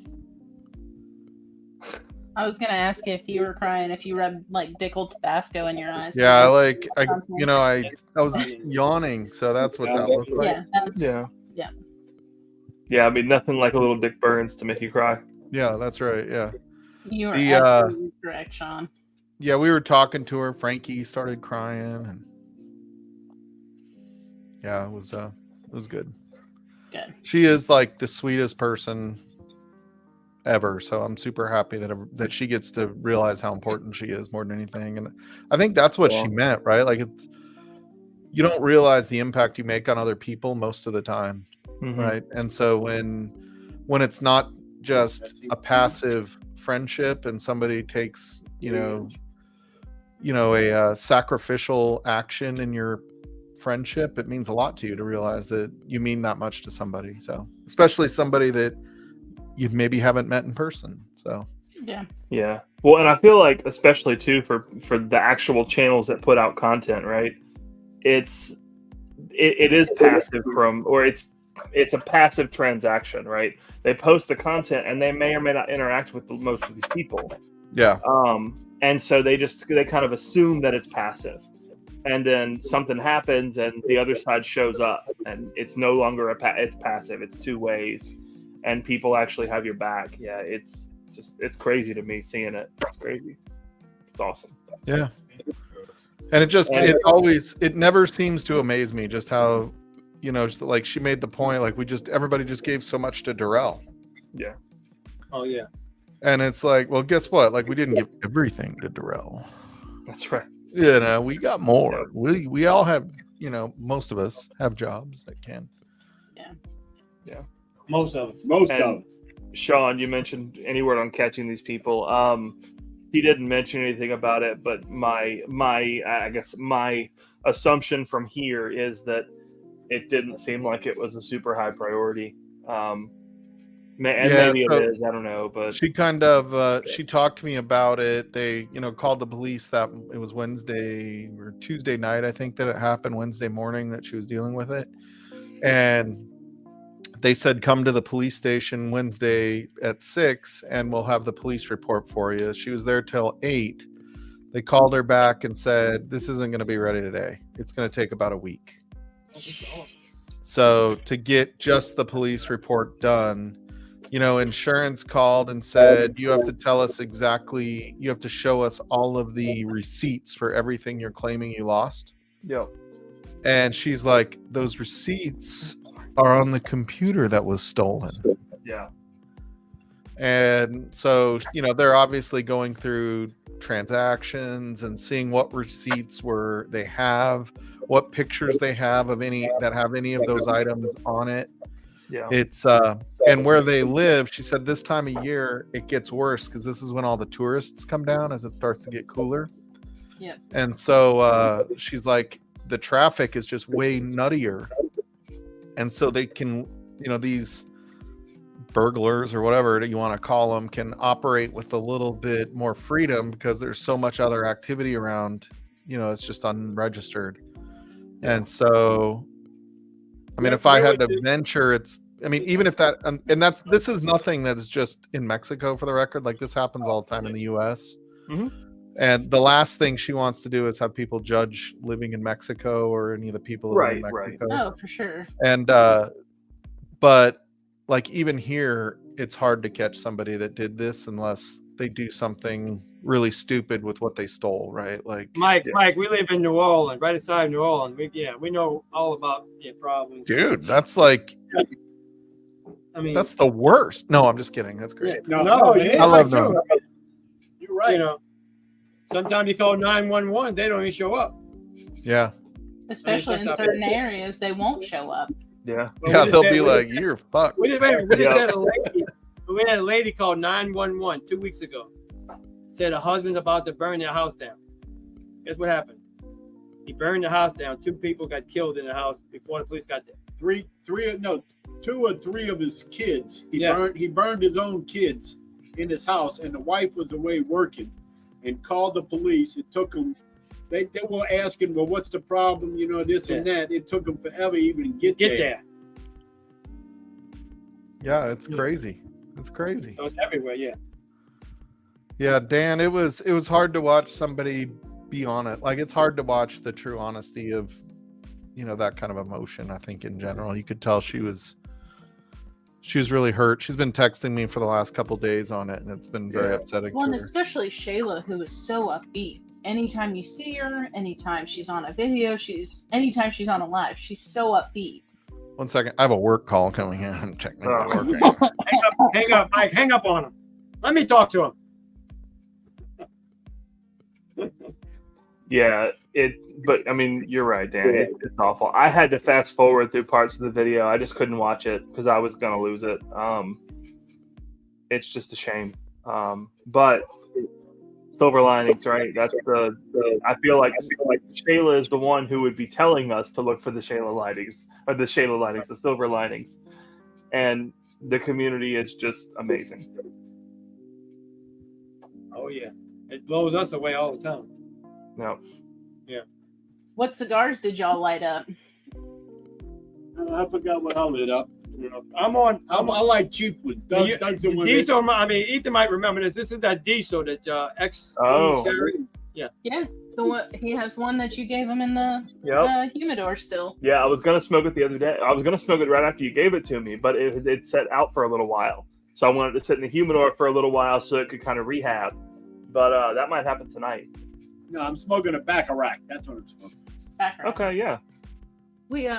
I was gonna ask if you were crying if you rubbed like Dickel Tabasco in your eyes. Yeah, I was yawning, so that's what that looked like. Yeah, that's, Yeah. Yeah. Yeah, I mean, nothing like a little Dick Burns to make you cry. Yeah, that's right. Yeah. You are The, absolutely correct, Sean. Yeah, we were talking to her. Frankie started crying, and yeah, it was good. Good. She is like the sweetest person ever, so I'm super happy that she gets to realize how important she is more than anything. And I think that's what she meant, right? Like, it's, you don't realize the impact you make on other people most of the time. Mm-hmm. Right. And so when it's not just a passive friendship and somebody takes, a sacrificial action in your friendship, it means a lot to you to realize that you mean that much to somebody. So especially somebody that you maybe haven't met in person. So yeah. Well, and I feel like especially too for the actual channels that put out content, right? It is passive it's a passive transaction, right? They post the content and they may or may not interact with most of these people. Yeah. And so they kind of assume that it's passive, and then something happens and the other side shows up, and it's no longer it's passive. It's 2 ways, and people actually have your back. Yeah, it's crazy to me seeing it. It's crazy. It's awesome. Yeah. And it never seems to amaze me just how, just like she made the point, like everybody just gave so much to Darrell. Yeah. Oh yeah. And it's like, well, guess what? Like, we didn't give everything to Darrell. That's right. We got more. We all have, most of us have jobs that can. Yeah. Most of us. Sean, you mentioned any word on catching these people. He didn't mention anything about it, but my assumption from here is that it didn't seem like it was a super high priority. Maybe it is. I don't know, but she kind of she talked to me about it. They called the police. That it was Wednesday or Tuesday night, I think, that it happened. Wednesday morning that she was dealing with it, and they said, come to the police station Wednesday at 6 and we'll have the police report for you. She was there till 8. They called her back and said, this isn't going to be ready today. It's going to take about a week. So to get just the police report done, insurance called and said, you have to tell us exactly, you have to show us all of the receipts for everything you're claiming you lost. Yeah. And she's like, those receipts are on the computer that was stolen. Yeah. And so, they're obviously going through transactions and seeing what receipts they have, what pictures they have of any of those items on it. Yeah. It's and where they live, she said this time of year it gets worse because this is when all the tourists come down as it starts to get cooler. Yeah. And so she's like, the traffic is just way nuttier. And so they can, these burglars or whatever you want to call them can operate with a little bit more freedom because there's so much other activity around, it's just unregistered. And so, I mean, if I had to venture, it's I mean, even if that, and this is nothing that is just in Mexico, for the record. Like, this happens all the time in the U.S. Mhm. And the last thing she wants to do is have people judge living in Mexico or any of the people living in Right. Mexico. Oh, for sure. And but like, even here, it's hard to catch somebody that did this unless they do something really stupid with what they stole, right? Like, Mike, we live in New Orleans, right outside New Orleans. We know all about the problems. dude, that's like, I mean, that's the worst. No, I'm just kidding. That's great. no, you- I love true. them. You're right. You know, sometimes you call 911, they don't even show up. Yeah. Especially in certain areas, they won't show up. Yeah. But Yeah, we they'll just be had- like, you're fucked. We just had a lady. We had a lady called 911 2 weeks ago. Said her husband's about to burn their house down. Guess what happened? He burned the house down. 2 people got killed in the house before the police got there. 2 or 3 of his kids. Yeah. He burned his own kids in his house, and the wife was away working, and called the police. It took them. They were asking, well, what's the problem? You know, this and that. It took them forever even to get there. Yeah, it's crazy. It's crazy. So it's everywhere. Yeah. Yeah, Dan, it was hard to watch somebody be on it. Like, it's hard to watch the true honesty of, you know, that kind of emotion. I think in general, you could tell she was really hurt. She's been texting me for the last couple days on it, and it's been very upsetting. Well, to and her. especially Shayla, who is so upbeat. Anytime you see her, anytime she's on a video, anytime she's on a live, she's so upbeat. 1 second, I have a work call coming in. I'm checking my work. Hang up, Mike. Hang up on him. Let me talk to him. Yeah, but I mean, you're right, Dan. It's awful. I had to fast forward through parts of the video. I just couldn't watch it because I was gonna lose it. It's just a shame. But silver linings, right? That's the I feel like Shayla is the one who would be telling us to look for the Shayla linings, the silver linings, and the community is just amazing. Oh yeah, it blows us away all the time. No. What cigars did y'all light up? I forgot what I lit up. You know, I like cheap ones. Doug's the one that- diesel. I mean, Ethan might remember this. This is that diesel that ex. Oh. Yeah, the one he has one that you gave him in the humidor still. Yeah, I was gonna smoke it the other day. I was gonna smoke it right after you gave it to me, but it sat out for a little while. So I wanted to sit in the humidor for a little while so it could kind of rehab. But that might happen tonight. No, I'm smoking a Baccarat. That's what I'm smoking. Okay, yeah. We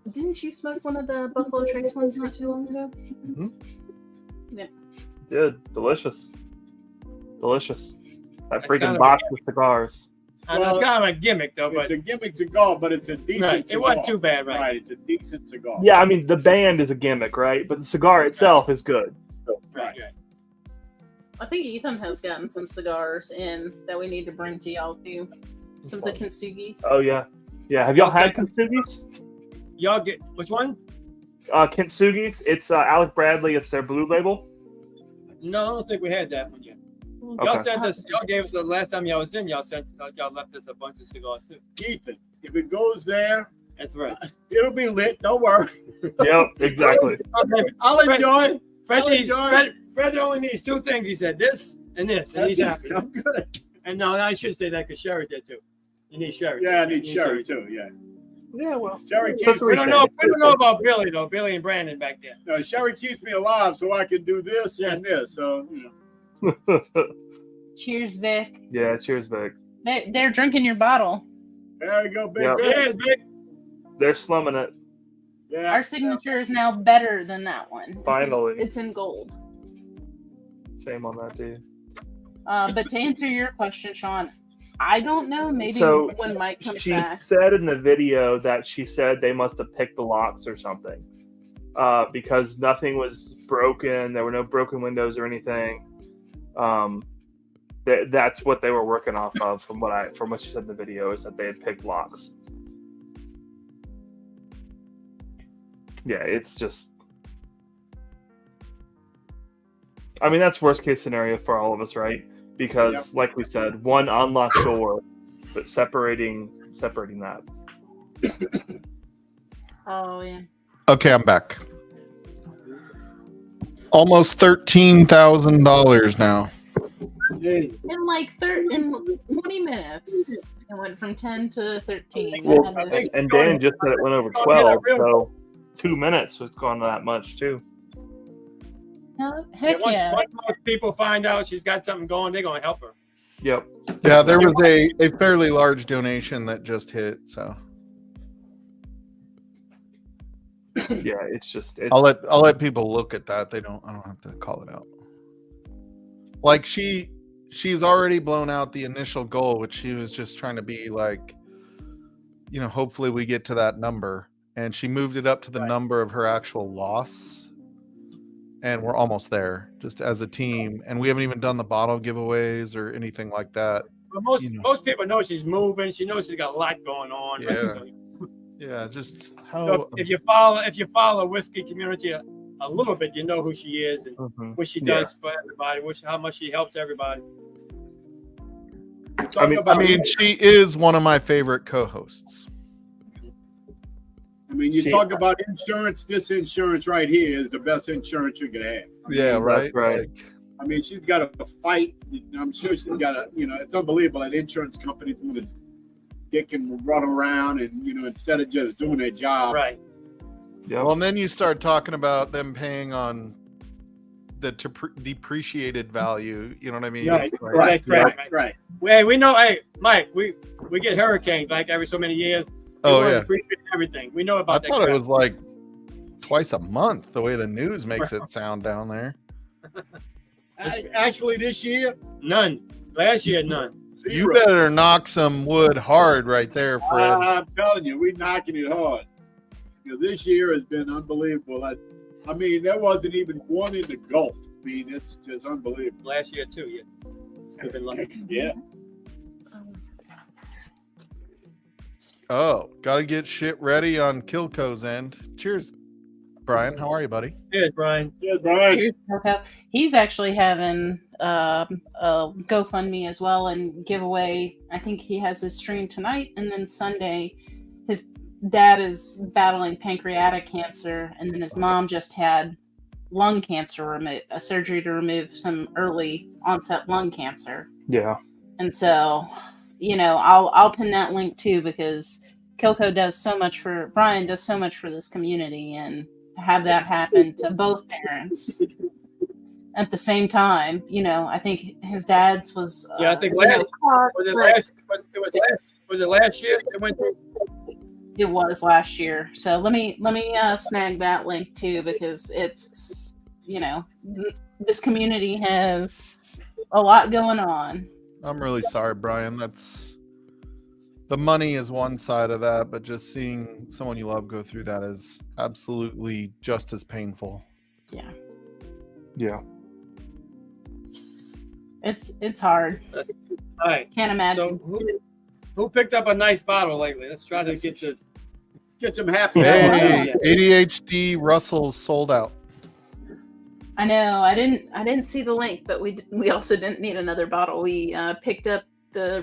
didn't you smoke one of the Buffalo Trace ones not too long ago? Mm-hmm. Yeah. Good, delicious. That That's freaking kind of box with cigars. And it's kind of a gimmick though, but It's a gimmick cigar, but it's a decent right, cigar. it wasn't too bad, right? Right, it's a decent cigar. Yeah, I mean the band is a gimmick, right? But the cigar itself is good. Right. I think Ethan has gotten some cigars in that we need to bring to y'all too. Some of the Kintsugi's. Oh yeah. Have y'all had Kintsugi's? Y'all get which one? Kintsugi's. It's Alec Bradley. It's their blue label. No, I don't think we had that one yet. Okay. Y'all sent us. Y'all gave us the last time y'all was in. Y'all left us a bunch of cigars too. Ethan, if it goes there, That's right. it'll be lit. Don't worry. Yep, exactly. I'll enjoy. Fred only needs 2 things. He said this and this, and he's happy. I'm good. And no, I should say that because Sherry did too. You need Sherry. Yeah, I need Sherry too. Yeah. Yeah, well. Sherry That's keeps what We don't know about Billy though. Billy and Brandon back there. no, Sherry keeps me alive so I can do this and this. So Cheers, Vic. Yeah, cheers, Vic. They're drinking your bottle. there you go, big Yep. Vic. Yeah, big. They're slumming it. Yeah. Our signature is now better than that one. Finally. It's in gold. Shame on that, dude. But to answer your question, Sean, I don't know. Maybe So, when Mike comes She back. said in the video that she said they must have picked the locks or something. Because nothing was broken. There were no broken windows or anything. That's what they were working off of from what she said in the video, is that they had picked locks. Yeah, it's just, I mean, that's worst case scenario for all of us, right? Because like we said, one unlocked door, but separating that. Oh yeah. Okay, I'm back. almost $13,000 now. Jeez. In like 20 minutes, it went from 10 to 13. Well, I had to- and Dan just said it went over 12, so 2 minutes was gone that much too. Heck yeah. Once most people find out she's got something going, they're going to help her. Yep. Yeah, there was a fairly large donation that just hit, so Yeah, it's I'll let people look at that. I don't have to call it out. Like she's already blown out the initial goal, which she was just trying to be like, hopefully we get to that number, and she moved it up to the number of her actual loss, and we're almost there just as a team, and we haven't even done the bottle giveaways or anything like that. But most people know she's moving. She knows she's got a lot going on. Yeah. Yeah, just how So if you follow whiskey community a little bit, you know who she is and what she does for everybody, how much she helps everybody. I mean, she is one of my favorite co-hosts. I mean, you talk about insurance. This insurance right here is the best insurance you could have. Yeah, right. Right. I mean, she's got a fight. I'm sure she's got it's unbelievable that insurance companies would dick and run around and, instead of just doing their job. Right. Yeah. Well, and then you start talking about them paying on the depreciated value. You know what I mean? Right. Hey, we know. Hey, Mike, we get hurricanes like every so many years. Oh, yeah. Depreciate everything. We know about I that. thought it was like twice a month, the way the news makes it sound down there. Actually, this year, none. Last year, none. You better knock some wood hard right there, Fred. I'm telling you, we're knocking it hard. This year has been unbelievable. I mean, there wasn't even one in the Gulf. I mean, it's just unbelievable. Last year, too. Yeah. We've been lucky. Yeah. Oh, got to get shit ready on Kilco's end. Cheers, Brian. How are you, buddy? Good, Brian. Yes, Brian. He's actually having a GoFundMe as well and giveaway. I think he has his stream tonight, and then Sunday, his dad is battling pancreatic cancer, and then his mom just had lung cancer, a surgery to remove some early onset lung cancer. Yeah. And so, I'll pin that link too, because Kilco does so much for Brian, does so much for this community, and to have that happen to both parents at the same time, I think his dad's was. I think was it last year it went through? It was last year. So let me snag that link too, because it's this community has a lot going on. I'm really sorry, Brian. The money is one side of that, but just seeing someone you love go through that is absolutely just as painful. Yeah. Yeah. It's hard. All right. Can't imagine. So who picked up a nice bottle lately? Let's try to get some happy. Hey, ADHD Russell's sold out. I know. I didn't see the link, but we also didn't need another bottle. We picked up the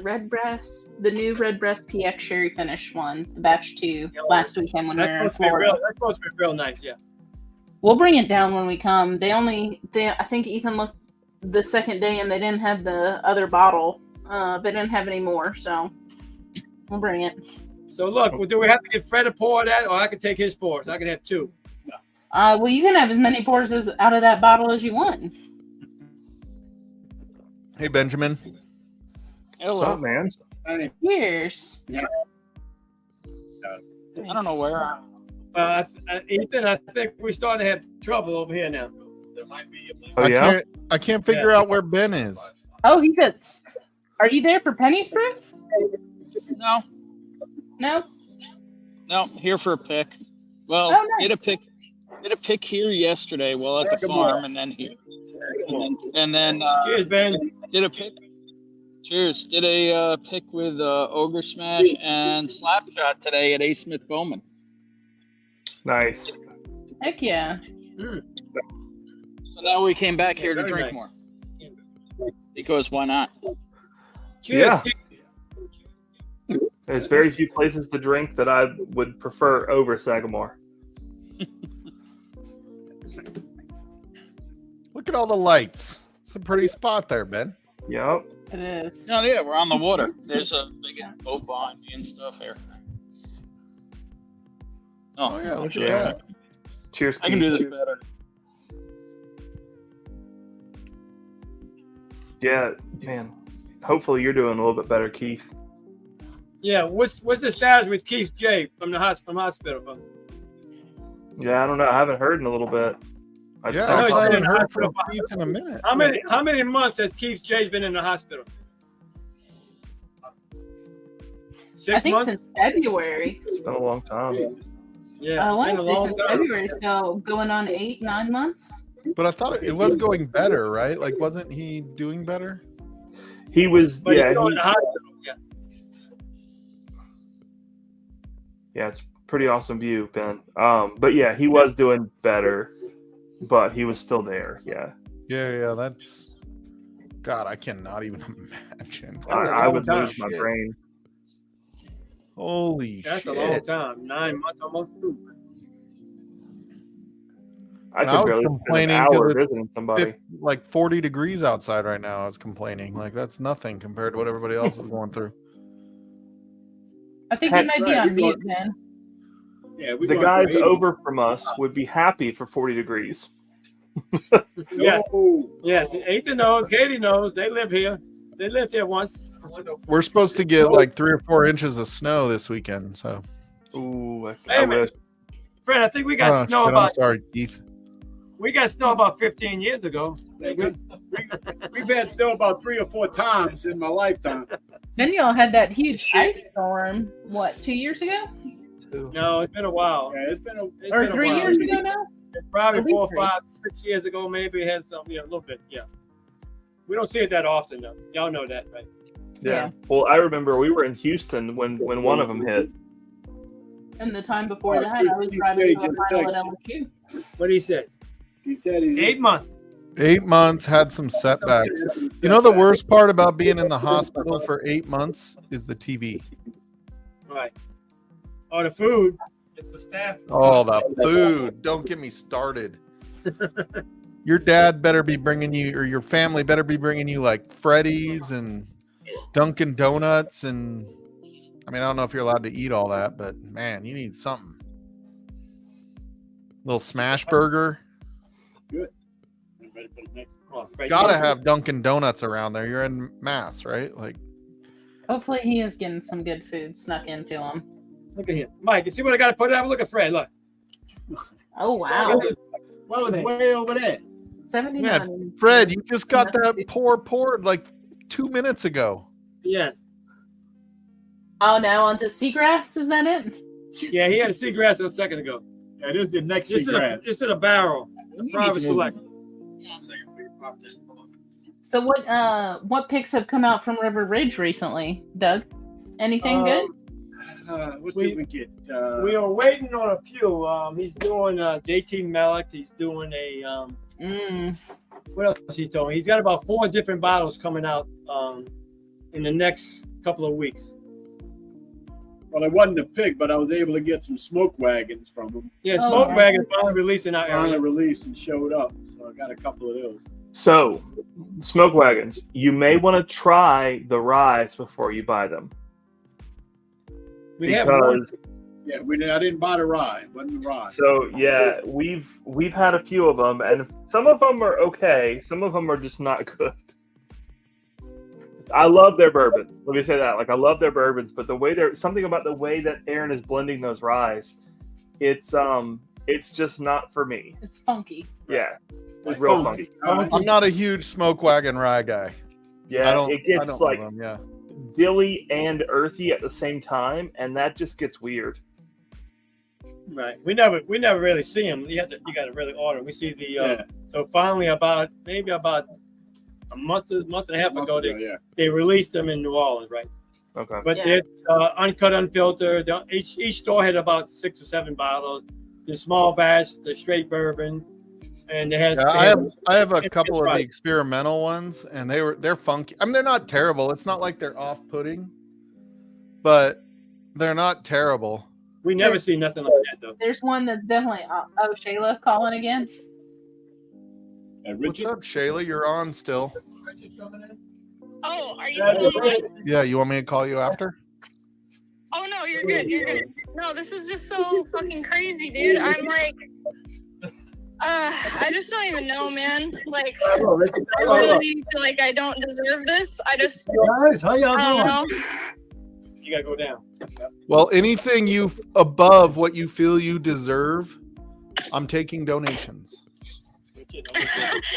new Redbreast PX Sherry Finish one, the batch 2, last weekend when we were in Florida. That's supposed to be real nice, yeah. We'll bring it down when we come. I think Ethan looked the second day and they didn't have the other bottle. They didn't have any more, so we'll bring it. So look, do we have to get Fred a pour of that, or I can take his pour, so I can have 2? Well, you can have as many pours out of that bottle as you want. Hey, Benjamin. Hello. What's up, man? Cheers. Yeah. I don't know where. Ethan, I think we're starting to have trouble over here now. There might be. Oh, yeah? I can't figure out where Ben is. Oh, he said, "Are you there for Penny's Proof?" No, No. here for a pick. Well, Oh, nice. did a pick here yesterday while at the farm, and then here, and then Cheers, Ben. did a pick. Cheers. Did a pick with Ogre Smash and Slapshot today at A. Smith Bowman. Nice. Heck yeah. So now we came back here to very drink nice. more. Because why not? Cheers. Yeah. There's very few places to drink that I would prefer over Sagamore. at all the lights. It's a pretty spot there, Ben. Yep. It is. Oh yeah, we're on the water. There's a big boat behind me and stuff here. Oh yeah, look at Yeah. that. Cheers, I can do Keith. this better. Yeah, man. Hopefully you're doing a little bit better, Keith. Yeah, what's the status with Keith J from the hospital? Bro? Yeah, I don't know. I haven't heard in a little bit. I Yeah, know he's I been haven't in the heard from hospital. Keith in a minute. How many months has Keith J's been in the hospital? 6 I think months. since February. It's been a long time. Yeah, I it's been a want to say long since time. February, so going on 8-9 months. But I thought it was going better, right? Like, wasn't he doing better? He was, But yeah, he's still in he- the hospital. Yeah. yeah, it's a pretty awesome view, Ben. But yeah, he was doing better, but he was still there. Yeah, Yeah, that's. God, I cannot even imagine. I would long lose my time. brain. Holy That's shit! a long time. 9 months, almost 2. I And I could was barely spend an complaining hour 'cause it's visiting somebody. Like 40 degrees outside right now. I was complaining. Like that's nothing compared to what everybody else is going through. I think Heck, you might be right, on we mute, man. Yeah, we The going guys for 80. over from us would be happy for 40 degrees. Yeah. No. Yes, Ethan knows. Katie knows. They live here. They lived here once. We're supposed to get like 3 or 4 inches of snow this weekend. So, Ooh, Wait I a minute. wish. Fred, I think we got oh, snow shit, I'm about sorry, Keith. 15 years ago. We've had snow about 3 or 4 times in my lifetime. Then y'all had that huge ice storm, 2 years ago? No, it's been a while. Yeah, it's been a. It's Or been a 3 while. years ago now? Probably Maybe 4, three. 5, 6 years ago, maybe it had something, a little bit, yeah. We don't see it that often, though. Y'all know that, right? Yeah. Well, I remember we were in Houston when one of them hit. And the time before Oh, that, I was Keith driving J to a just final at texted. LSU. What he said? He said he's 8 months. 8 months had some setbacks. You know the worst part about being in the hospital for 8 months is the TV. Right. Oh, the food. It's the staff. Oh, the food! Don't get me started. Your dad better be bringing you, or your family better be bringing you like Freddy's and Dunkin' Donuts, and I mean I don't know if you're allowed to eat all that, but man, you need something. Little smash burger. Ready for the next. Come on, Fred. Gotta have Dunkin' Donuts around there. You're in Mass, right? Like, Hopefully he is getting some good food snuck into him. Look at him. Mike, you see what I got to put out? Look at Fred. Look. Oh, wow. well, it's way over there. 79. man, Fred, you just got that poured like 2 minutes ago. Yeah. Oh, now onto seagrass? Is that it? Yeah, he had a seagrass a second ago. Yeah, this is the next Just in a, cigarette. just in a barrel. A private select. So what picks have come out from River Ridge recently, Doug? Anything good? What we- did we get? We are waiting on a few. He's doing JT Malik. He's doing a what else he told me? He's got about 4 different bottles coming out in the next couple of weeks. well, it wasn't a pick, but I was able to get some smoke wagons from him. Yeah, Oh, Smoke nice. Wagon finally released in our Finally area. released and showed up, so I got a couple of those. So, smoke wagons. You may want to try the ryes before you buy them We have one. because. Yeah, I didn't buy the rye. It wasn't the rye. So yeah, we've had a few of them, and some of them are okay. Some of them are just not good. I love their bourbons. Let me say that. Like I love their bourbons, but the way they're something about the way that Aaron is blending those ryes, it's just not for me. It's funky. Yeah, it's real funky. I'm not a huge smoke wagon rye guy. Yeah, I don't. it I gets don't like love them, yeah. dilly and earthy at the same time, and that just gets weird. Right. We never really see them. You got to really order. We see the Yeah. so finally about a month and a half ago yeah. they released them in New Orleans, right? Okay. But Yeah. it's uncut, unfiltered. Each store had about 6 or 7 bottles. The small batch, the straight bourbon, and it has. Yeah, I have a it's couple of right. the experimental ones, and they're funky. I mean, they're not terrible. It's not like they're off-putting, but they're not terrible. We never see nothing like that though. There's one that's definitely. Oh, Shayla calling again. And What's Richard? up, Shayla? You're on still. Oh, are you still on? Yeah, you want me to call you after? Oh no, you're good. You're good. No, this is just so fucking crazy, dude. I'm like, I just don't even know, man. Like, I really feel like I don't deserve this. I just, Guys, how y'all I don't doing? know. You gotta go down. Well, anything you above what you feel you deserve, I'm taking donations.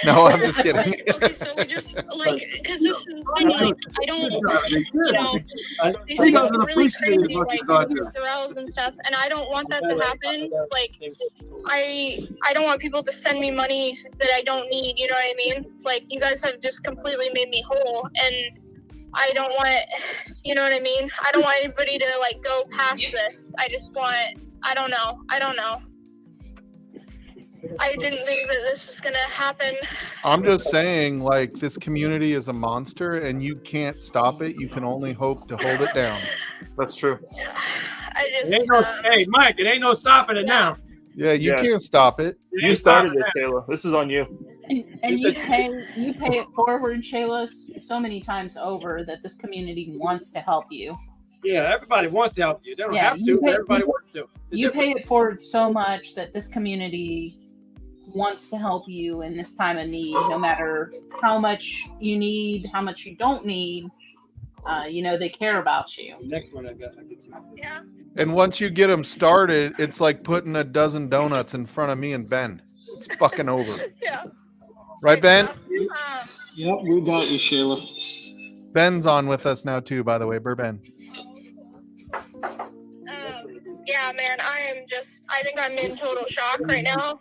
No, I'm just kidding. Okay, so we just like, because this is the thing, like, I don't, you know, these things are really crazy, like thrills and stuff, and I don't want that to happen. Like, I don't want people to send me money that I don't need. You know what I mean? Like, you guys have just completely made me whole, and I don't want, you know what I mean? I don't want anybody to like go past this. I just want, I don't know. I didn't think that this was gonna happen. I'm just saying, like, this community is a monster and you can't stop it. You can only hope to hold it down. That's true. I just, It ain't no, hey, Mike, it ain't no stopping it now. Yeah, you Yeah. can't stop it. You started it, Shayla. This is on you. And you pay it forward, Shayla, so many times over that this community wants to help you. Yeah, everybody wants to help you. They don't Yeah, have you to, but pay- everybody wants to. You pay it forward so much that this community wants to help you in this time of need, no matter how much you need, how much you don't need. They care about you. Next one I get to. yeah. And once you get them started, it's like putting a dozen donuts in front of me and Ben. It's fucking over. Yeah. Right, Ben? Yep, we got you, Shayla. Ben's on with us now, too, by the way. Ben. Yeah, man, I think I'm in total shock right now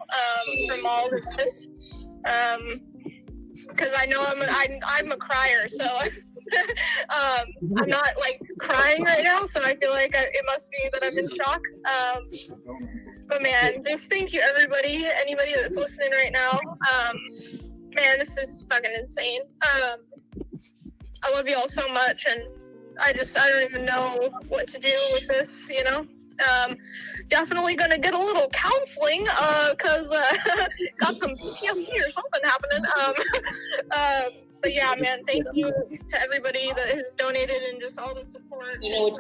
from all of this. Because I know I'm a crier, so I'm not like crying right now, so I feel like it must be that I'm in shock. But man, just thank you anybody that's listening right now. Man, this is fucking insane. I love you all so much, and I don't even know what to do with this, you know? Definitely gonna get a little counseling, cause got some PTSD or something happening. But yeah, man, thank you to everybody that has donated and just all the support. It's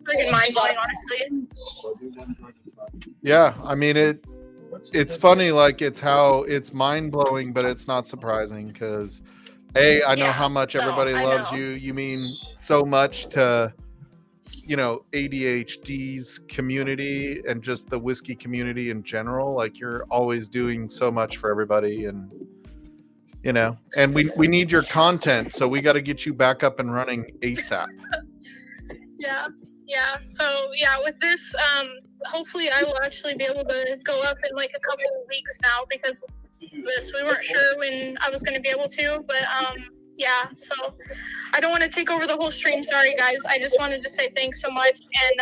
freaking mind blowing, honestly. Yeah, I mean, it's funny, like, it's mind blowing, but it's not surprising because, I know how much everybody loves you. You mean so much to, ADHD's community and just the whiskey community in general. Like, you're always doing so much for everybody, and and we need your content, so we got to get you back up and running ASAP. Yeah. So yeah, with this, hopefully I will actually be able to go up in like a couple of weeks now because of this. We weren't sure when I was going to be able to, but yeah. So I don't want to take over the whole stream. Sorry, guys. I just wanted to say thanks so much, and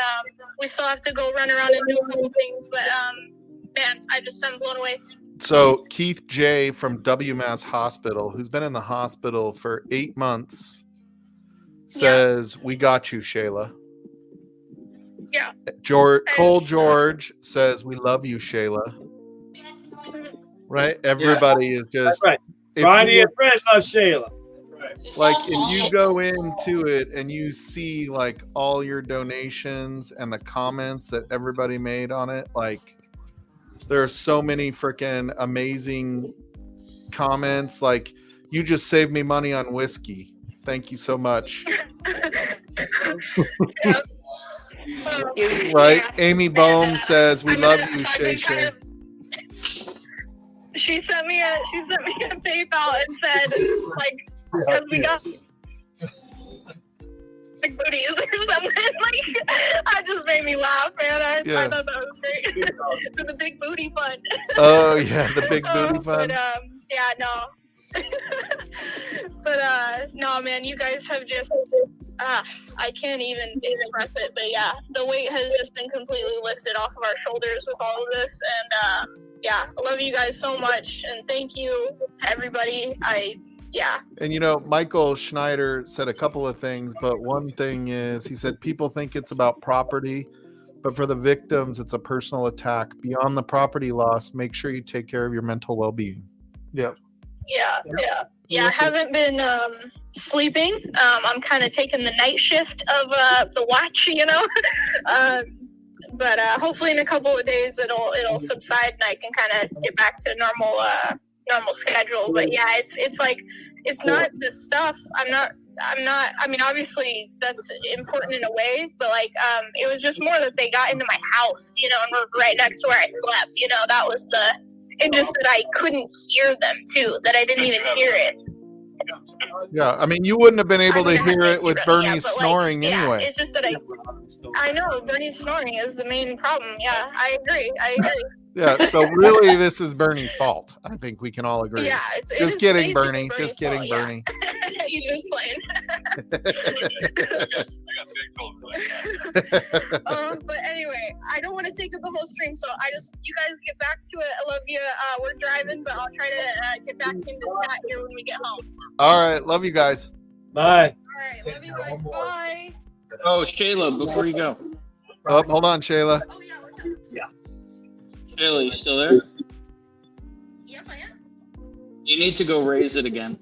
we still have to go run around and do a couple things, but man, I'm blown away. So Keith J from WMAS Hospital, who's been in the hospital for 8 months, says, "We got you, Shayla." Yeah. Cole George says, "We love you, Shayla." Right? Everybody is just. That's right. Ronnie and Fred love Shayla. Like, if you go into it and you see like all your donations and the comments that everybody made on it, like, there are so many freaking amazing comments. Like, "You just saved me money on whiskey. Thank you so much." Right? Yeah. Amy Bohm says, "We love you, so Shay Shay." She sent me a PayPal and said, like, because we got big booties or something. Like, that just made me laugh, man. I thought that was great. For the big booty fund. Oh yeah, the big booty fund. But yeah, no. But no, man, you guys have just I can't even express it, but yeah, the weight has just been completely lifted off of our shoulders with all of this, and yeah, I love you guys so much, and thank you to everybody. And Michael Schneider said a couple of things, but one thing is, he said people think it's about property, but for the victims, it's a personal attack. Beyond the property loss, make sure you take care of your mental well-being. Yep. Yeah, I haven't been sleeping. I'm kind of taking the night shift of the watch, but hopefully in a couple of days it'll subside and I can kind of get back to normal schedule. But yeah, it's like it's not the stuff. I'm not. I mean, obviously that's important in a way, but like it was just more that they got into my house, and were right next to where I slept. That was and just that I couldn't hear them too, that I didn't even hear it. Yeah, I mean, you wouldn't have been able to hear it with Bernie but, snoring anyway. It's just that I know Bernie's snoring is the main problem. Yeah, I agree. Yeah, so really, this is Bernie's fault. I think we can all agree. Yeah, just kidding, Bernie. Bernie's Just kidding, fault, Bernie. He's just playing. But anyway, I don't want to take up the whole stream, so you guys get back to it. I love you. We're driving, but I'll try to get back into the chat here when we get home. All right, love you guys. Bye. All right, love you guys. Bye. Oh, Shayla, before you go. Oh, hold on, Shayla. Oh yeah, what's up? Shayla, you still there? Yes, I am. You need to go raise it again.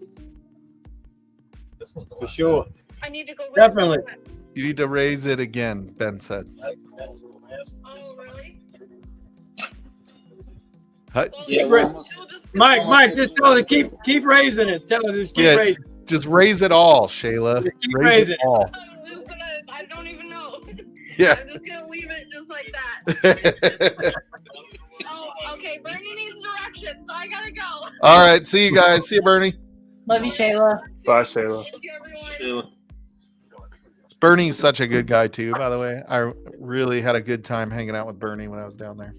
For sure. I need to go. Definitely. You need to raise it again, Ben said. Oh, really? Huh? Yeah, we're Mike, just tell her to keep raising it. Tell her to just keep raising. Just raise it all, Shayla. Just keep raise raising it all. I'm just gonna. I don't even know. Yeah. I'm just gonna leave it just like that. Oh, okay. Bernie needs directions, so I gotta go. All right, see you guys. See you, Bernie. Love you, Shayla. Bye, Shayla. Thank you, everyone. Shayla. Bernie's such a good guy too, by the way. I really had a good time hanging out with Bernie when I was down there.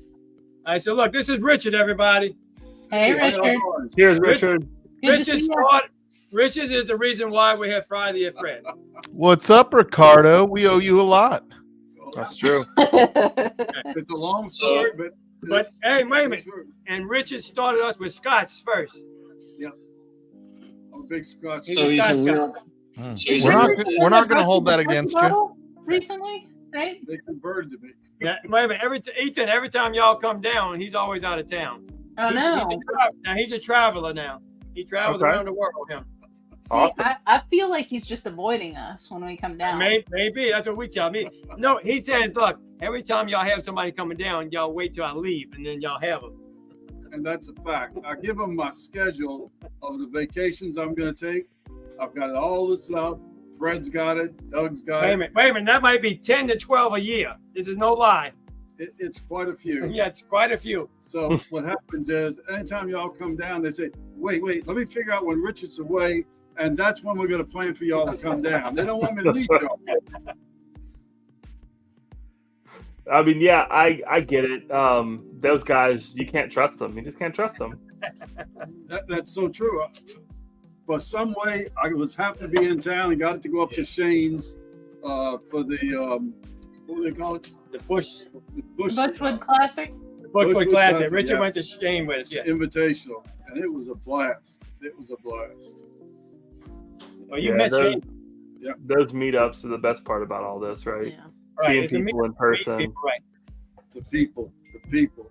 All right, so look, this is Richard, everybody. Hey, Richard. Cheers, Richard. Good to see you. Richard is the reason why we have Friday at Fred. What's up, Ricardo? We owe you a lot. That's true. It's a long story, But hey, wait a minute. And Richard started us with Scotch first. I'm a big Scotch. So he's a real. We're not going to hold that against you. Recently, right? They converted me. Yeah, wait a minute. Ethan, every time y'all come down, he's always out of town. Oh, no. He's a traveler now. He travels around the world. Him. See, awesome. I feel like he's just avoiding us when we come down. Maybe. That's what we tell me. No, he says, look, every time y'all have somebody coming down, y'all wait till I leave, and then y'all have them. And that's a fact. I give them my schedule of the vacations I'm going to take. I've got it all listed out. Fred's got it. Doug's got it. Wait a minute. That might be 10 to 12 a year. This is no lie. It's quite a few. Yeah, it's quite a few. So what happens is anytime y'all come down, they say, wait, let me figure out when Richard's away. And that's when we're going to plan for y'all to come down. They don't want me to leave y'all. I mean, yeah, I get it. Those guys, you can't trust them. You just can't trust them. That's so true. But some way, I was happened to be in town and got to go up to Shane's for the, what do they call it? The Bushwood Classic? The Bushwood Classic. Richard went to Shane with us, yeah. Invitational. And it was a blast. Well, you met Shane. Yeah. Those meetups are the best part about all this, right? Yeah. Seeing people in person. People, right. The people,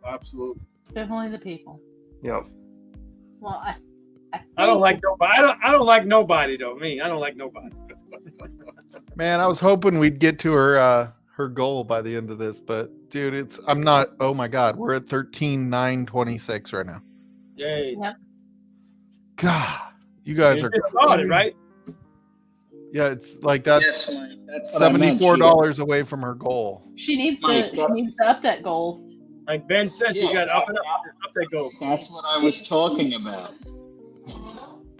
absolutely. Definitely the people. Yep. Well, I don't like nobody. I don't like nobody though. I don't like nobody. Man, I was hoping we'd get to her goal by the end of this, but dude, I'm not. Oh my God, we're at 13,926 right now. Yay! Yep. God, you guys are started, right? Yeah, it's like that's $74 away from her goal. She needs to up that goal. Like Ben said, she's got to up that goal. That's what I was talking about.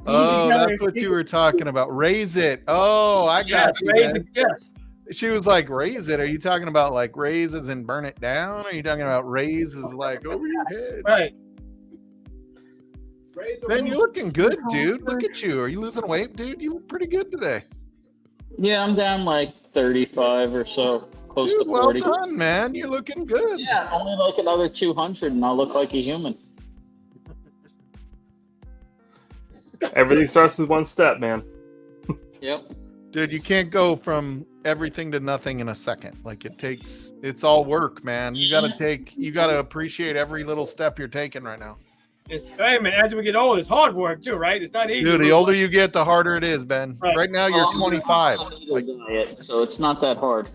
Oh, that's what you were talking about. Raise it. Oh, I got you. Raise it, yes. She was like, raise it. Are you talking about like raises and burn it down? Or are you talking about raises like over your head? Right. Ben, you're looking good, dude. Look at you. Are you losing weight, dude? You look pretty good today. Yeah, I'm down like 35 or so, close to 40. Well done, man. You're looking good. Yeah, only like another 200 and I'll look like a human. Everything starts with one step, man. Yep. Dude, you can't go from everything to nothing in a second. Like it's all work, man. You gotta appreciate every little step you're taking right now. Hey man, as we get older, it's hard work too, right? It's not easy. Dude, the older you get, the harder it is, Ben. Right. Right now, you're 25. Like, Diet, so it's not that hard.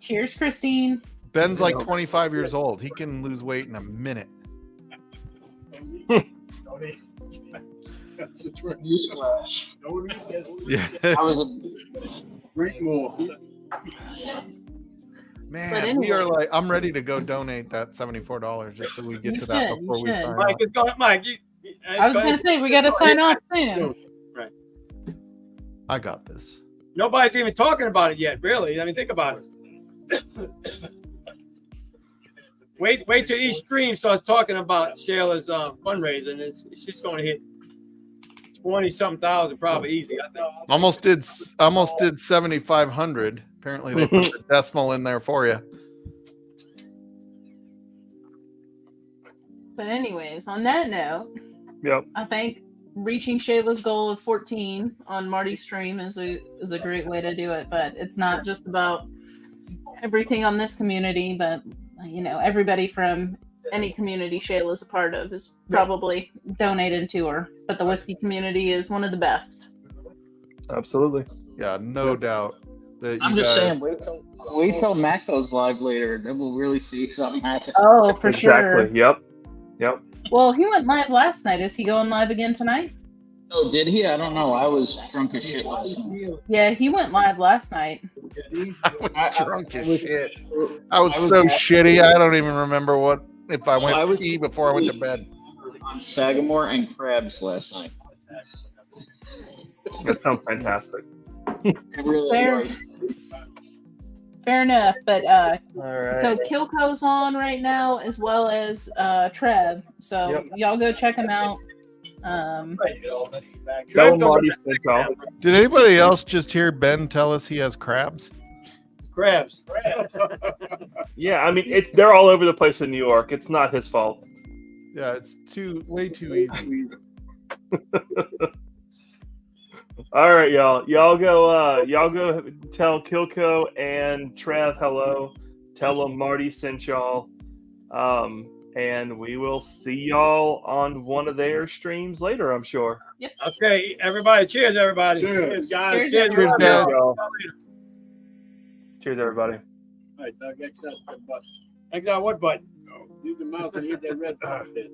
Cheers, Christine. Ben's like 25 years old. He can lose weight in a minute. That's the truth. Newsflash. Don't eat this. Yeah. I was Drink more. Man, But we anyway. are like, I'm ready to go donate that $74 just so we get You to that should, you before we should. sign Mike, off. it's going, Mike. I was gonna say we gotta sign off soon. I got this. Nobody's even talking about it yet, really. I mean, think about it. Wait till each stream starts talking about Shayla's fundraiser, and she's going to hit 20-something thousand, probably easy. I think. Almost did 7,500. Apparently, they put the decimal in there for you. But anyways, on that note, Yep. I think reaching Shayla's goal of 14 on Marty's stream is a great way to do it. But it's not just about everything on this community, but everybody from any community Shayla's a part of is probably donated to her. But the whiskey community is one of the best. Absolutely. Yeah, no doubt. That I'm you just guys- saying, wait till Mac goes live later, then we'll really see something happen. Oh, for Exactly. sure. Yep. Well, he went live last night. Is he going live again tonight? Oh, did he? I don't know. I was drunk as shit last night. Yeah, he went live last night. I was drunk as was- shit. I was I was so at- shitty. I don't even remember if I went I was- pee before I went to bed. On Sagamore and Crabs last night. That sounds fantastic. It really Fair. was. Fair enough. But All right. so Kilco's on right now, as well as Trev. So Yep. y'all go check him out. Tell Marty said so. Did anybody else just hear Ben tell us he has crabs? Crabs. Yeah, I mean, they're all over the place in New York. It's not his fault. Yeah, it's way too easy. All right, y'all. Y'all go tell Kilco and Trev hello. Tell them Marty sent y'all. And we will see y'all on one of their streams later, I'm sure. Okay, everybody. Cheers, everybody. Cheers, guys. Cheers, Cheers, everyone. guys. Y'all. Cheers, everybody. Right, Doug, exit the button. Exit what button? Use the mouse and hit that red button.